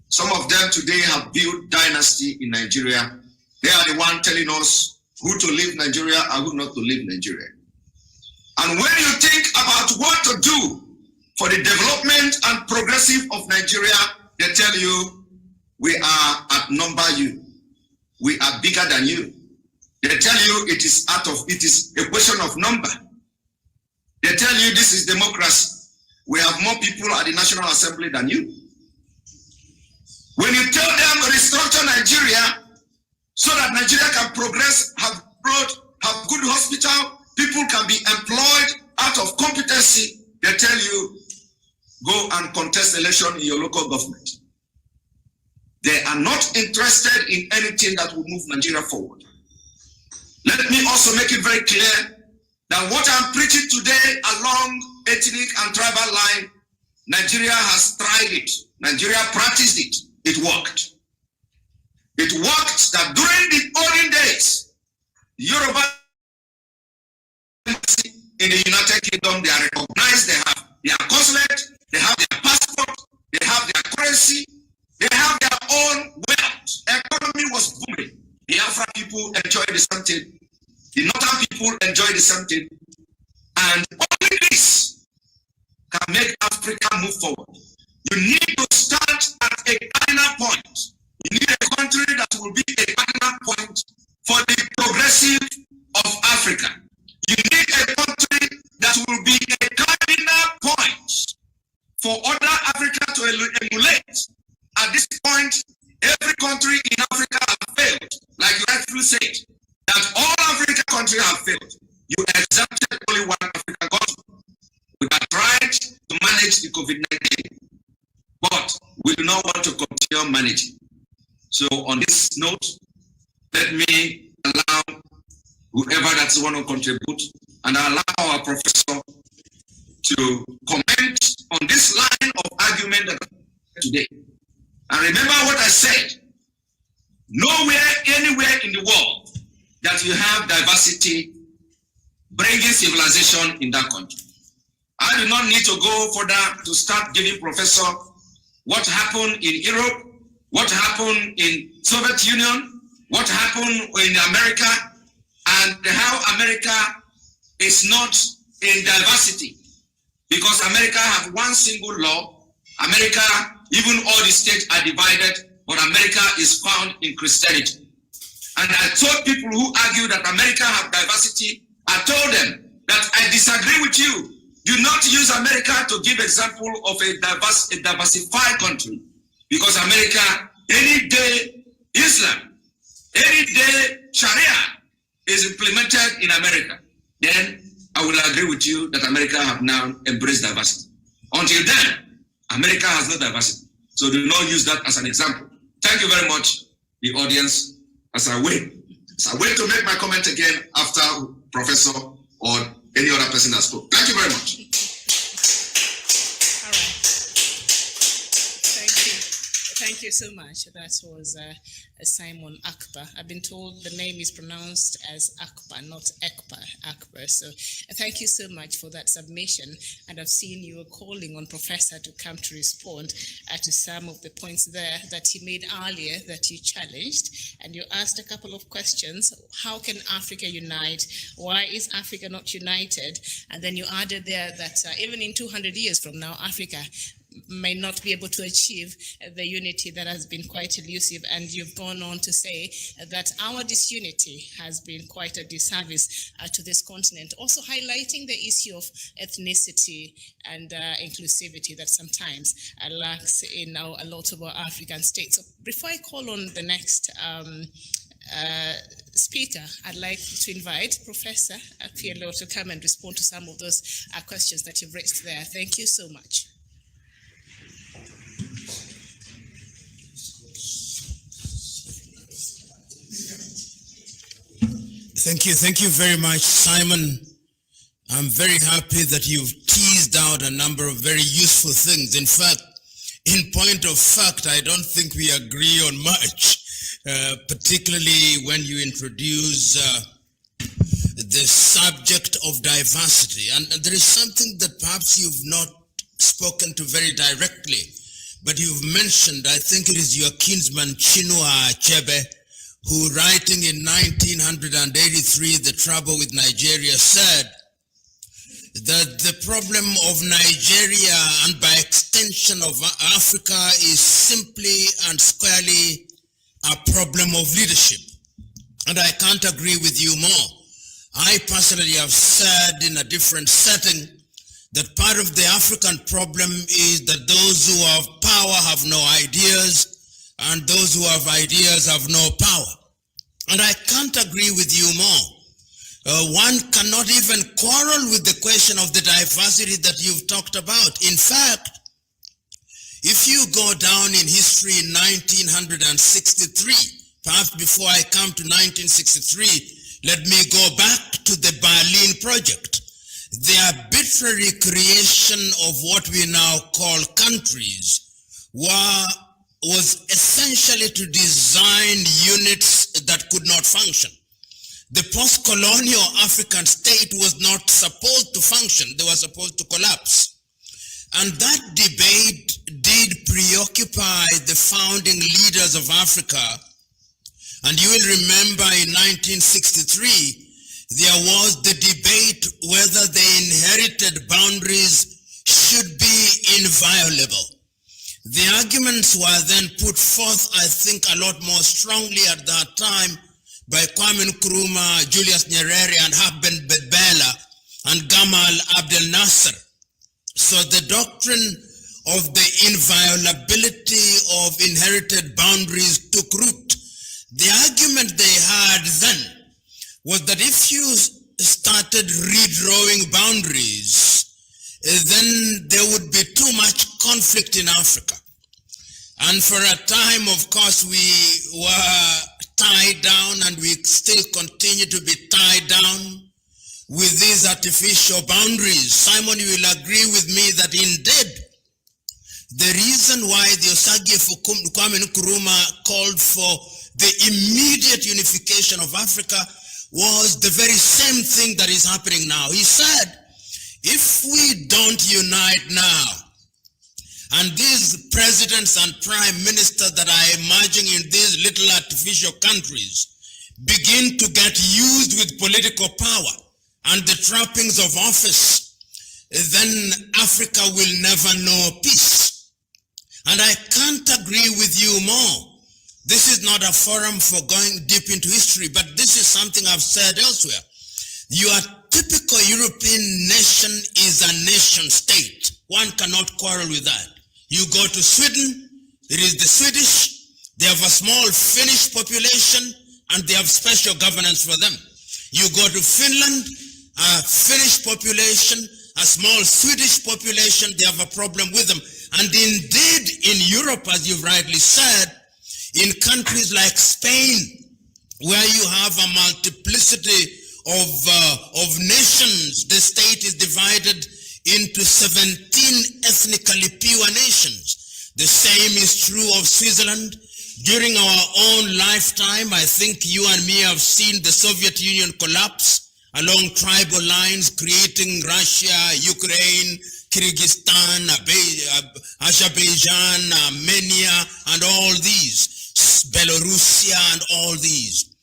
Some of them today have built dynasty in Nigeria. They are the one telling us who to leave Nigeria and who not to leave Nigeria. And when you think about what to do for the development and progressive of Nigeria, they tell you, we are outnumber you. We are bigger than you. They tell you it is a question of number. They tell you this is democracy. We have more people at the National Assembly than you. When you tell them restructure Nigeria so that Nigeria can progress, have growth, have good hospital, people can be employed out of competency, they tell you, go and contest election in your local government. They are not interested in anything that will move Nigeria forward. Let me also make it very clear that what I'm preaching today along ethnic and tribal line, Nigeria has tried it. Nigeria practiced it. It worked. It worked that during the olden days, Yoruba in the United Kingdom, they are recognized, they have their consulate, they have their passport, they have their currency, they have their own wealth. Economy was booming. The Afro people enjoyed the same thing. The Northern people enjoy the same thing. And only this can make Africa move forward. You need to start at a cardinal point. You need a country that will be a cardinal point for the progressive of Africa. You need a country that will be a cardinal point for other Africa to emulate. At this point, every country in Africa has failed, like you rightfully said, that all African countries have failed. You exempted only one African country. We have tried to manage the COVID-19, but we do not want to continue managing. So on this note, let me allow whoever that's want to contribute, and allow our professor to comment on this line of argument today. And remember what I said, nowhere, anywhere in the world that you have diversity bringing civilization in that country. I do not need to go further to start giving professor what happened in Europe, what happened in Soviet Union, what happened in America, and how America is not in diversity. because America have one single law. America, even all the states are divided, but America is found in Christianity. And I told people who argue that America have diversity, I told them that I disagree with you. Do not use America to give example of a diversified country, because America, any day Islam, any day Sharia is implemented in America, then I will agree with you that America have now embraced diversity. Until then, America has no diversity. So do not use that as an example. Thank you very much, the audience, as I wait to make my comment again after Professor or any other person that spoke. Thank you very much. All right. Thank you. Thank you so much. That was Simon Akbar. I've been told the name is pronounced as Akbar, not Akbar. So thank you so much for that submission. And I've seen you calling on Professor to come to respond to some of the points there that he made earlier that you challenged. And you asked a couple of questions. How can Africa unite? Why is Africa not united? And then you added there that even in 200 years from now, Africa may not be able to achieve the unity that has been quite elusive. And you've gone on to say that our disunity has been quite a disservice to this continent, also highlighting the issue of ethnicity and inclusivity that sometimes lacks in a lot of our African states. So before I call on the next speaker, I'd like to invite Professor Pielo to come and respond to some of those questions that you've raised there. Thank you so much. Thank you very much, Simon. I'm very happy that you've teased out a number of very useful things. In fact, in point of fact, I don't think we agree on much, particularly when you introduce the subject of diversity. And there is something that perhaps you've not spoken to very directly, but you've mentioned, I think it is your kinsman Chinua Achebe, who, writing in 1983, The Trouble with Nigeria, said that the problem of Nigeria and by extension of Africa is simply and squarely a problem of leadership. And I can't agree with you more. I personally have said in a different setting that part of the African problem is that those who have power have no ideas, and those who have ideas have no power. And I can't agree with you more. One cannot even quarrel with the question of the diversity that you've talked about. In fact, if you go down in history in 1963, perhaps before I come to 1963, let me go back to the Berlin Project. The arbitrary creation of what we now call countries was essentially to design units that could not function. The post-colonial African state was not supposed to function. They were supposed to collapse. And that debate did preoccupy the founding leaders of Africa. And you will remember in 1963, there was the debate whether the inherited boundaries should be inviolable. The arguments were then put forth, I think, a lot more strongly at that time by Kwame Nkrumah, Julius Nyerere, and Haben Bela, and Gamal Abdel Nasser. So the doctrine of the inviolability of inherited boundaries took root. The argument they had then was that if you started redrawing boundaries, then there would be too much conflict in Africa. And for a time, of course, we were tied down, and we still continue to be tied down with these artificial boundaries. Simon, you will agree with me that indeed, the reason why the Osagie Kwame Nkrumah called for the immediate unification of Africa was the very same thing that is happening now. He said, if we don't unite now, and these presidents and prime ministers that are emerging in these little artificial countries begin to get used with political power and the trappings of office, then Africa will never know peace. And I can't agree with you more. This is not a forum for going deep into history, but this is something I've said elsewhere. Your typical European nation is a nation state. One cannot quarrel with that. You go to Sweden, it is the Swedish, they have a small Finnish population, and they have special governance for them. You go to Finland, a Finnish population, a small Swedish population, they have a problem with them. And indeed, in Europe, as you've rightly said, in countries like Spain, where you have a multiplicity of nations, the state is divided into 17 ethnically pure nations. The same is true of Switzerland. During our own lifetime, I think you and me have seen the Soviet Union collapse along tribal lines, creating Russia, Ukraine, Kyrgyzstan, Azerbaijan, Armenia, and all these, Belarusia, and all these.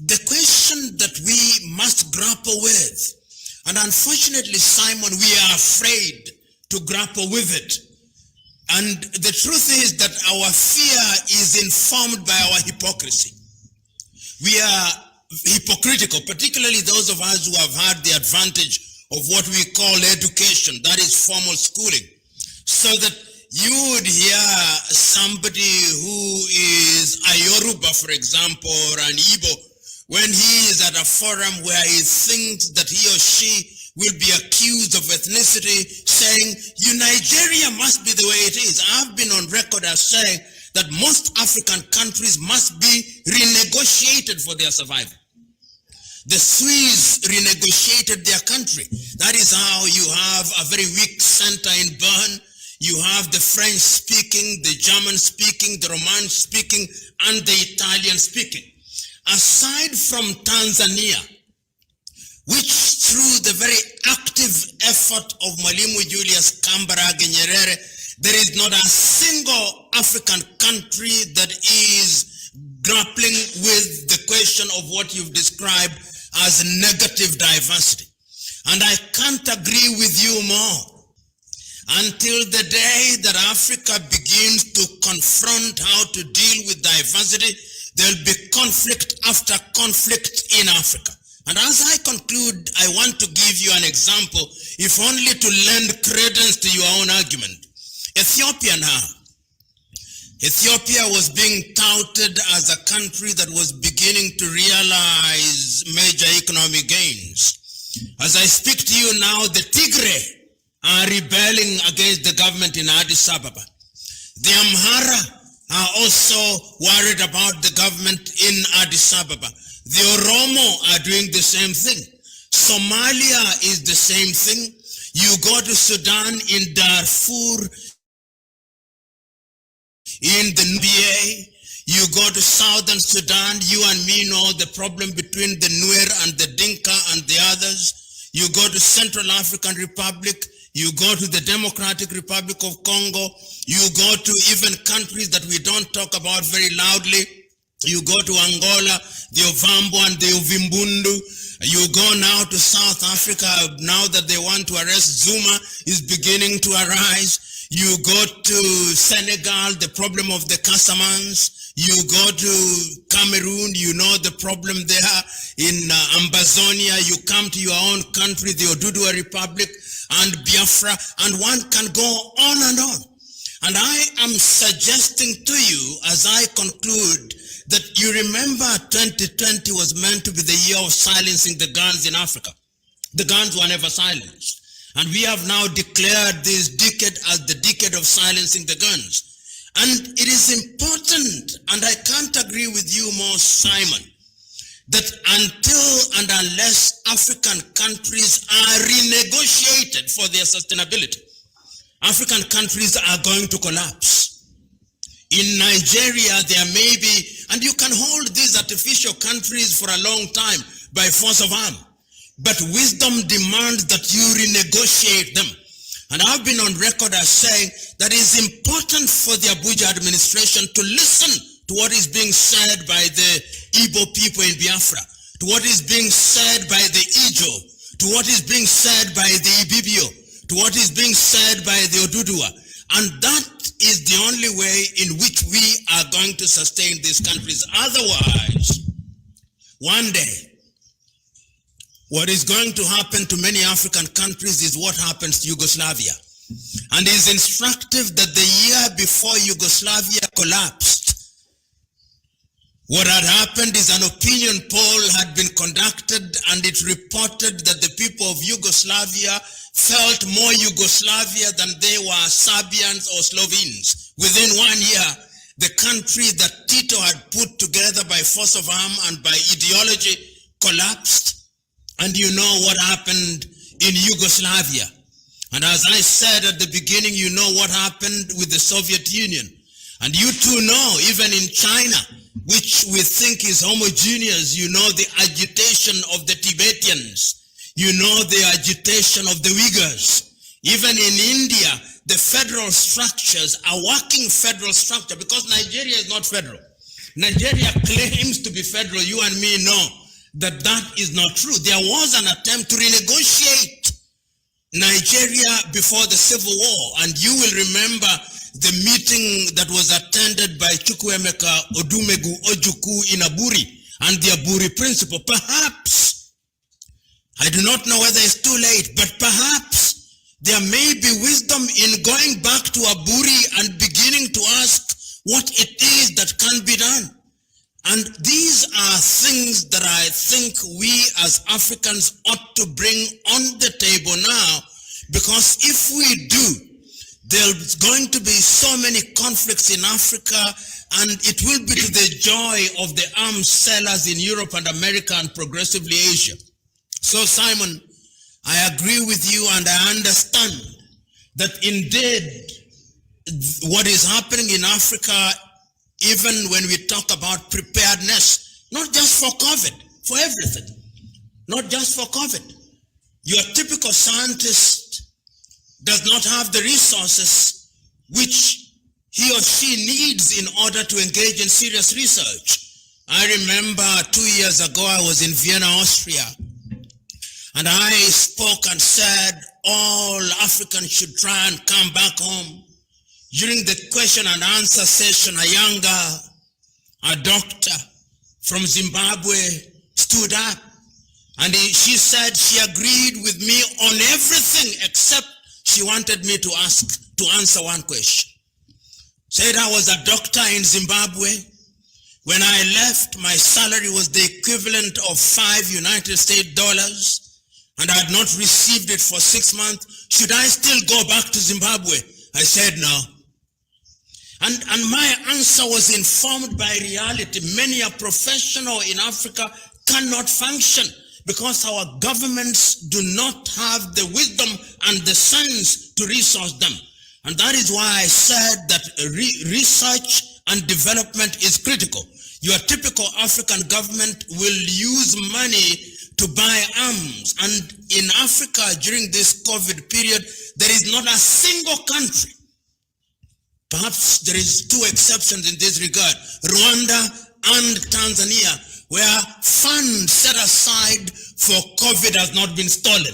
The question that we must grapple with, and unfortunately, Simon, we are afraid to grapple with it. And the truth is that our fear is informed by our hypocrisy. We are hypocritical, particularly those of us who have had the advantage of what we call education, that is formal schooling. So that you would hear somebody who is a Yoruba, for example, or an Igbo, when he is at a forum where he thinks that he or she will be accused of ethnicity, saying, Nigeria must be the way it is. I've been on record as saying that most African countries must be renegotiated for their survival. The Swiss renegotiated their country. That is how you have a very weak center in Bern. You have the French speaking, the German speaking, the Roman speaking, and the Italian speaking. Aside from Tanzania, which through the very active effort of Mwalimu Julius Kambarage Nyerere, there is not a single African country that is grappling with the question of what you've described as negative diversity. And I can't agree with you more. Until the day that Africa begins to confront how to deal with diversity, there'll be conflict after conflict in Africa. And as I conclude, I want to give you an example, if only to lend credence to your own argument. Ethiopia now. Ethiopia was being touted as a country that was beginning to realize major economic gains. As I speak to you now, the Tigray are rebelling against the government in Addis Ababa. The Amhara are also worried about the government in Addis Ababa. The Oromo are doing the same thing. Somalia is the same thing. You go to Sudan, in Darfur, in the Nubian, you go to southern Sudan, you and me know the problem between the Nuer and the Dinka and the others. You go to Central African Republic, you go to the Democratic Republic of Congo, you go to even countries that we don't talk about very loudly. You go to Angola, the Ovambo and the Ovimbundu. You go now to South Africa, now that they want to arrest Zuma is beginning to arise. You go to Senegal, the problem of the Casamance. You go to Cameroon, you know the problem there. In Ambazonia, you come to your own country, the Oduduwa Republic and Biafra, and one can go on and on. And I am suggesting to you, as I conclude, that you remember 2020 was meant to be the year of silencing the guns in Africa. The guns were never silenced. And we have now declared this decade as the decade of silencing the guns. And it is important, and I can't agree with you more, Simon, that until and unless African countries are renegotiated for their sustainability, African countries are going to collapse. In Nigeria, there may be, and you can hold these artificial countries for a long time by force of arm, but wisdom demands that you renegotiate them. And I've been on record as saying that it's important for the Abuja administration to listen to what is being said by the Igbo people in Biafra, to what is being said by the Ijo, to what is being said by the Ibibio, to what is being said by the Odudua. And that is the only way in which we are going to sustain these countries. Otherwise, one day, what is going to happen to many African countries is what happens to Yugoslavia. And it is instructive that the year before Yugoslavia collapsed, what had happened is an opinion poll had been conducted, and it reported that the people of Yugoslavia felt more Yugoslavia than they were Serbians or Slovenes. Within 1 year, the country that Tito had put together by force of arm and by ideology collapsed. And you know what happened in Yugoslavia. And as I said at the beginning, you know what happened with the Soviet Union. And you too know, even in China, which we think is homogeneous, you know the agitation of the Tibetans. You know the agitation of the Uyghurs. Even in India, the federal structures are working federal structure, because Nigeria is not federal. Nigeria claims to be federal. You and me know that that is not true. There was an attempt to renegotiate Nigeria before the Civil War, and you will remember the meeting that was attended by Chukwuemeka Odumegu Ojukwu in Aburi and the Aburi Principle. Perhaps, I do not know whether it's too late, but perhaps there may be wisdom in going back to Aburi and beginning to ask what it is that can be done. And these are things that I think we as Africans ought to bring on the table now, because if we do, there's going to be so many conflicts in Africa, and it will be to the joy of the arms sellers in Europe and America and progressively Asia. So Simon, I agree with you, and I understand that indeed what is happening in Africa, even when we talk about preparedness, not just for COVID, for everything, not just for COVID. Your typical scientist does not have the resources which he or she needs in order to engage in serious research. I remember 2 years ago, I was in Vienna, Austria, and I spoke and said all Africans should try and come back home. During the question and answer session, a young girl, a doctor from Zimbabwe, stood up, and she said she agreed with me on everything except she wanted me to answer one question. Said I was a doctor in Zimbabwe. When I left, my salary was the equivalent of $5 United States, and I had not received it for 6 months. Should I still go back to Zimbabwe? I said no. And my answer was informed by reality. Many a professional in Africa cannot function because our governments do not have the wisdom and the sense to resource them. And that is why I said that research and development is critical. Your typical African government will use money to buy arms. And in Africa during this COVID period, there is not a single country. Perhaps there is 2 exceptions in this regard, Rwanda and Tanzania, where funds set aside for COVID has not been stolen.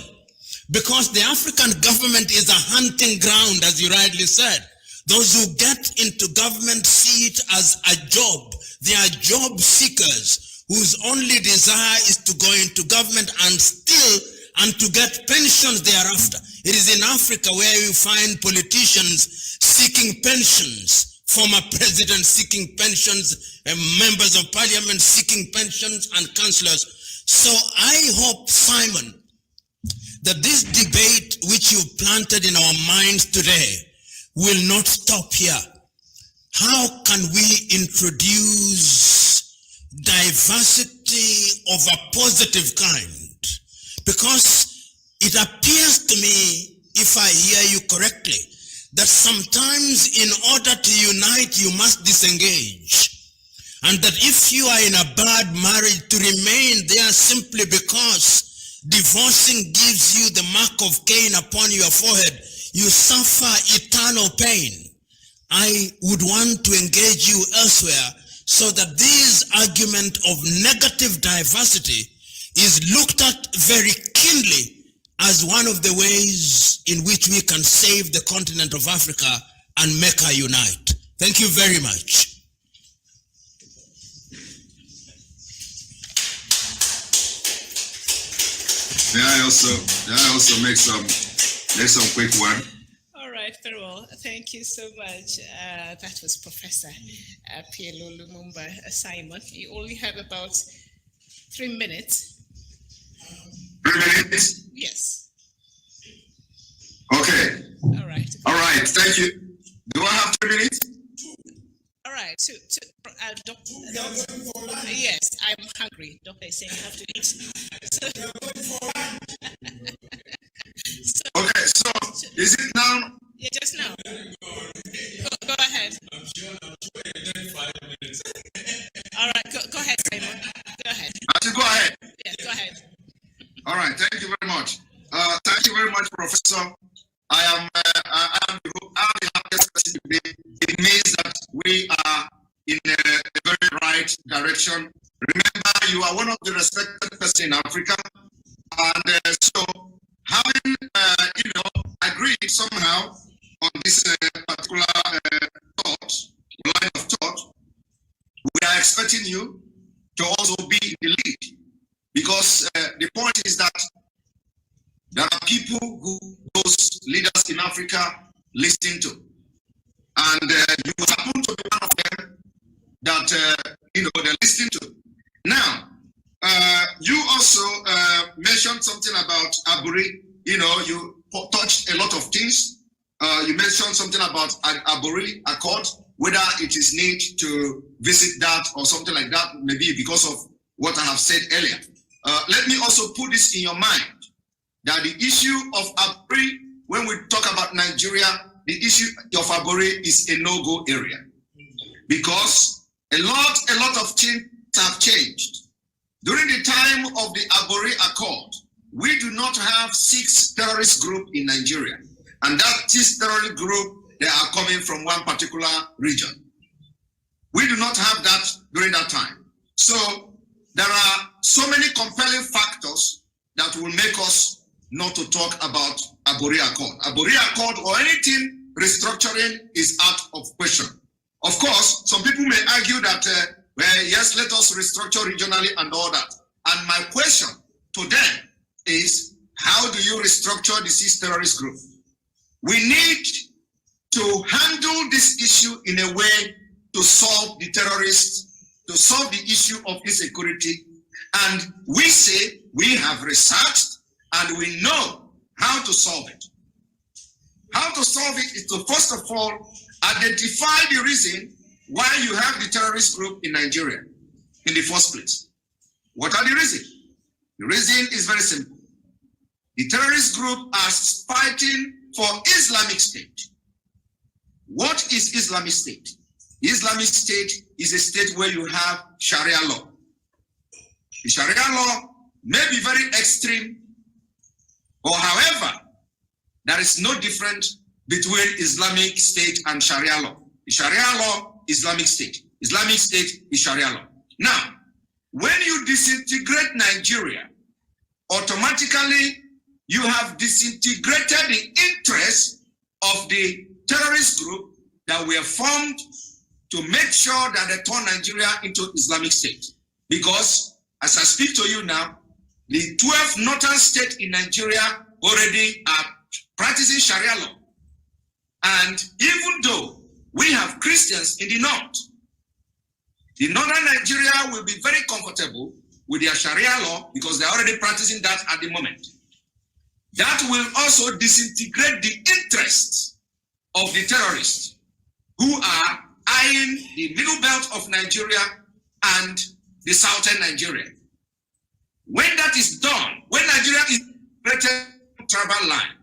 Because the African government is a hunting ground, as you rightly said. Those who get into government see it as a job. They are job seekers whose only desire is to go into government and steal and to get pensions thereafter. It is in Africa where you find politicians seeking pensions, former presidents seeking pensions, and members of parliament seeking pensions, and councillors. So I hope, Simon, that this debate which you planted in our minds today will not stop here. How can we introduce diversity of a positive kind? Because it appears to me, if I hear you correctly, that sometimes in order to unite, you must disengage. And that if you are in a bad marriage, to remain there simply because divorcing gives you the mark of Cain upon your forehead, you suffer eternal pain. I would want to engage you elsewhere so that this argument of negative diversity is looked at very keenly as one of the ways in which we can save the continent of Africa and make her unite. Thank you very much. May I also make some quick word? All right, very well. Thank you so much. That was Professor Pielo Lumumba Simon. You only have about 3 minutes. 3 minutes? Yes. Okay. All right. All right. Thank you. Do I have 3 minutes? All right. Doctor, yes, I'm hungry. Doctor is saying I have to eat. Okay. So is it now? Yeah, just now. Go ahead. I'm sure in 5 minutes. All right. Go ahead, Simon. Go ahead. I should go ahead. Yeah, go ahead. All right. Thank you very much. Thank you very much, Professor. I am the happiest person today. It means that we are in a very right direction. Remember, you are one of the respected persons in Africa, and so having agreed somehow on this particular line of thought, we are expecting you to also be in the lead, because the point is that there are people who those leaders in Africa listen to, and you happen to be one of them that they're listening to. Now, you also mentioned something about Aburi. You touched a lot of things. You mentioned something about Aburi Accord, whether it is need to visit that or something like that, maybe because of what I have said earlier. Let me also put this in your mind, that the issue of Aburi, when we talk about Nigeria, the issue of Aburi is a no-go area, because a lot of things have changed. During the time of the Aburi Accord, we do not have 6 terrorist groups in Nigeria, and that 6 terrorist group, they are coming from one particular region. We do not have that during that time. So there are so many compelling factors that will make us not to talk about Aburi Accord. Aburi Accord or anything restructuring is out of question. Of course, some people may argue that, yes, let us restructure regionally and all that. And my question to them is, how do you restructure the 6 terrorist group? We need to handle this issue in a way to solve the terrorists, to solve the issue of insecurity. And we say we have researched and we know how to solve it. How to solve it is to, first of all, identify the reason why you have the terrorist group in Nigeria in the first place. What are the reasons? The reason is very simple. The terrorist group are fighting for Islamic State. What is Islamic State? Islamic State is a state where you have Sharia law. The Sharia law may be very extreme, or however, there is no difference between Islamic State and Sharia law. The Sharia law, Islamic State. Islamic State is Sharia law. Now, when you disintegrate Nigeria, automatically you have disintegrated the interests of the terrorist group that were formed to make sure that they turn Nigeria into Islamic State. Because, as I speak to you now, the 12 northern states in Nigeria already are practicing Sharia law. And even though we have Christians in the north, the northern Nigeria will be very comfortable with their Sharia law because they're already practicing that at the moment. That will also disintegrate the interests of the terrorists who are eyeing the middle belt of Nigeria and the southern Nigeria. When that is done, when Nigeria is created tribal line,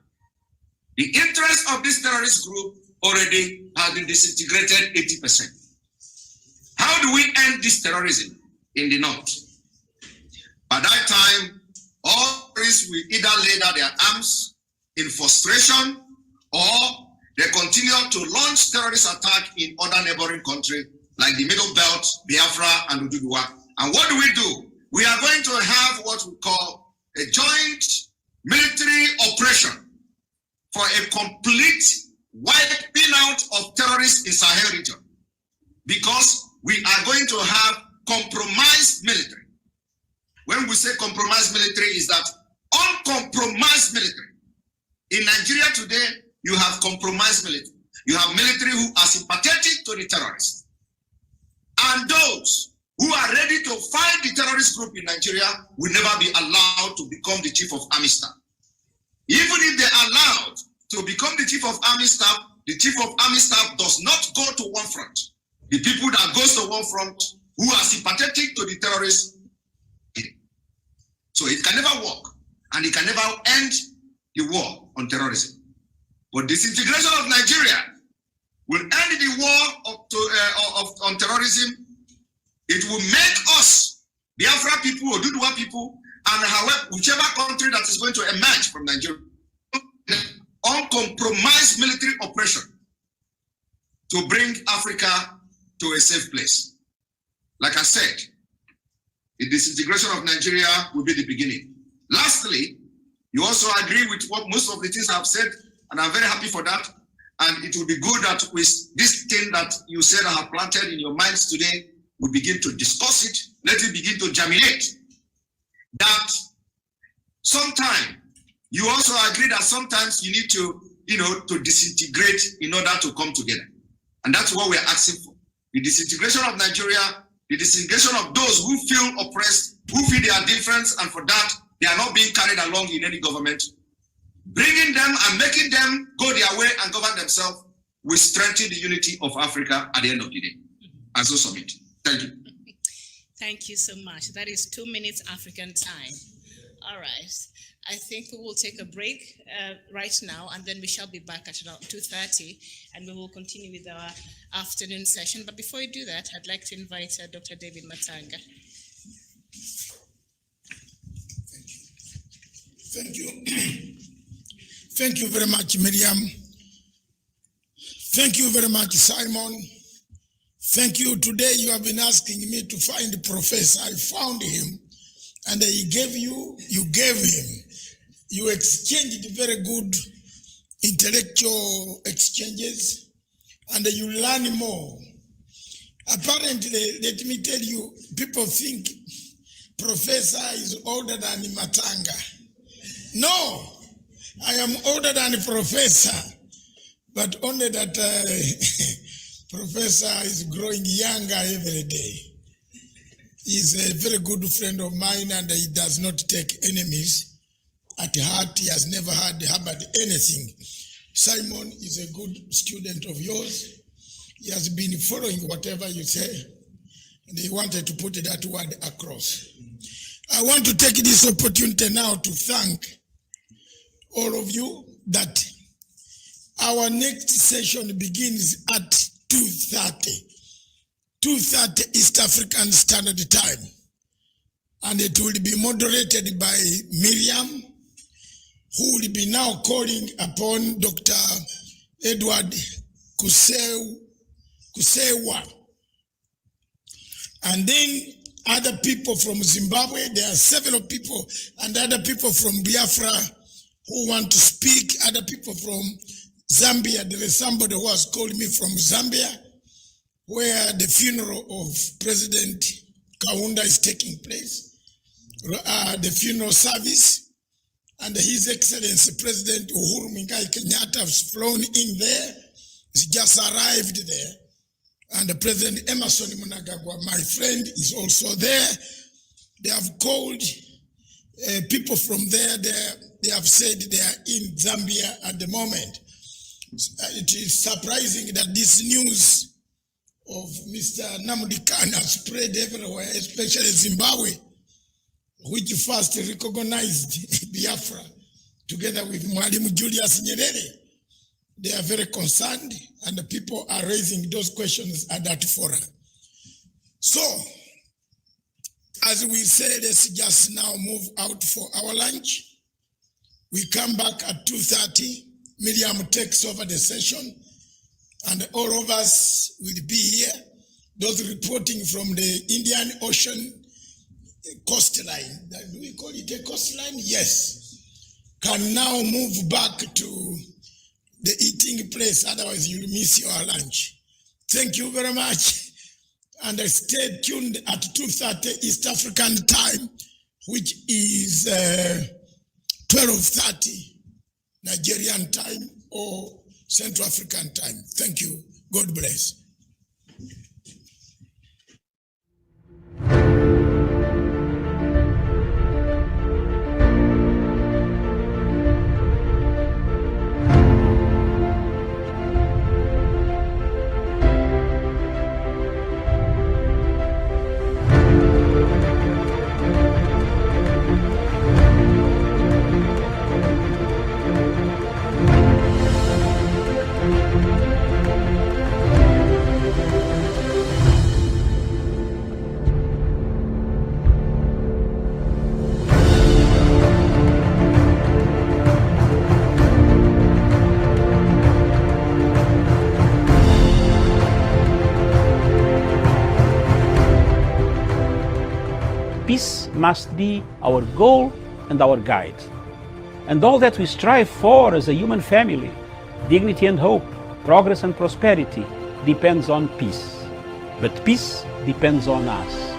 the interest of this terrorist group already has been disintegrated 80%. How do we end this terrorism in the north? By that time, all terrorists will either lay down their arms in frustration, or they continue to launch terrorist attacks in other neighboring countries like the Middle Belt, Biafra, and Ududuwa. And what do? We are going to have what we call a joint military operation for a complete wiping out of terrorists in Sahel region, because we are going to have compromised military. When we say compromised military, is that uncompromised military. In Nigeria today, you have compromised military. You have military who are sympathetic to the terrorists. And those who are ready to fight the terrorist group in Nigeria will never be allowed to become the chief of army staff. Even if they are allowed to become the chief of army staff, the chief of army staff does not go to one front. The people that goes to one front who are sympathetic to the terrorists. So it can never work, and it can never end the war on terrorism. But disintegration of Nigeria will end the war on terrorism. It will make us, Biafra people or Duduwa people, and however, whichever country that is going to emerge from Nigeria, uncompromised military operation to bring Africa to a safe place. Like I said, the disintegration of Nigeria will be the beginning. Lastly, you also agree with what most of the things I've said, and I'm very happy for that. And it will be good that with this thing that you said I have planted in your minds today, we begin to discuss it. Let it begin to germinate. That sometime, you also agree that sometimes you need to, to disintegrate in order to come together. And that's what we're asking for. The disintegration of Nigeria, the disintegration of those who feel oppressed, who feel they are different, and for that, they are not being carried along in any government. Bringing them and making them go their way and govern themselves will strengthen the unity of Africa at the end of the day. And so submit. Thank you. Thank you so much. That is 2 minutes African time. All right. I think we will take a break right now, and then we shall be back at around 2:30, and we will continue with our afternoon session. But before we do that, I'd like to invite Dr. David Matsanga. Thank you. Thank you very much, Miriam. Thank you very much, Simon. Thank you. Today you have been asking me to find the professor. I found him, and he gave you gave him. You exchanged very good intellectual exchanges, and you learn more. Apparently, let me tell you, people think professor is older than Matsanga. No, I am older than professor, but only that professor is growing younger every day. He's a very good friend of mine, and he does not take enemies at heart. He has never had harbored anything. Simon is a good student of yours. He has been following whatever you say, and he wanted to put that word across. I want to take this opportunity now to thank all of you that our next session begins at 2:30. 2:30 East African Standard Time. And it will be moderated by Miriam, who will be now calling upon Dr. Edward Kusewa. And then other people from Zimbabwe, there are several people, and other people from Biafra who want to speak, other people from Zambia. There is somebody who has called me from Zambia, where the funeral of President Kaunda is taking place. The funeral service, and His Excellency President Uhuru Muigai Kenyatta has flown in there. He's just arrived there. And President Emerson Mnangagwa, my friend, is also there. They have called people from there. They have said they are in Zambia at the moment. It is surprising that this news of Mr. Nnamdi Kanu has spread everywhere, especially Zimbabwe, which first recognized Biafra together with Mwalimu Julius Nyerere. They are very concerned, and the people are raising those questions at that forum. So, as we say, let's just now move out for our lunch. We come back at 2:30. Miriam takes over the session, and all of us will be here. Those reporting from the Indian Ocean coastline. Do we call it a coastline? Yes. can now move back to the eating place, otherwise you'll miss your lunch. Thank you very much. And stay tuned at 2:30 East African time, which is 12:30 Nigerian time or Central African time. Thank you. God bless. Peace must be our goal and our guide. And all that we strive for as a human family, dignity and hope, progress and prosperity, depends on peace. But peace depends on us.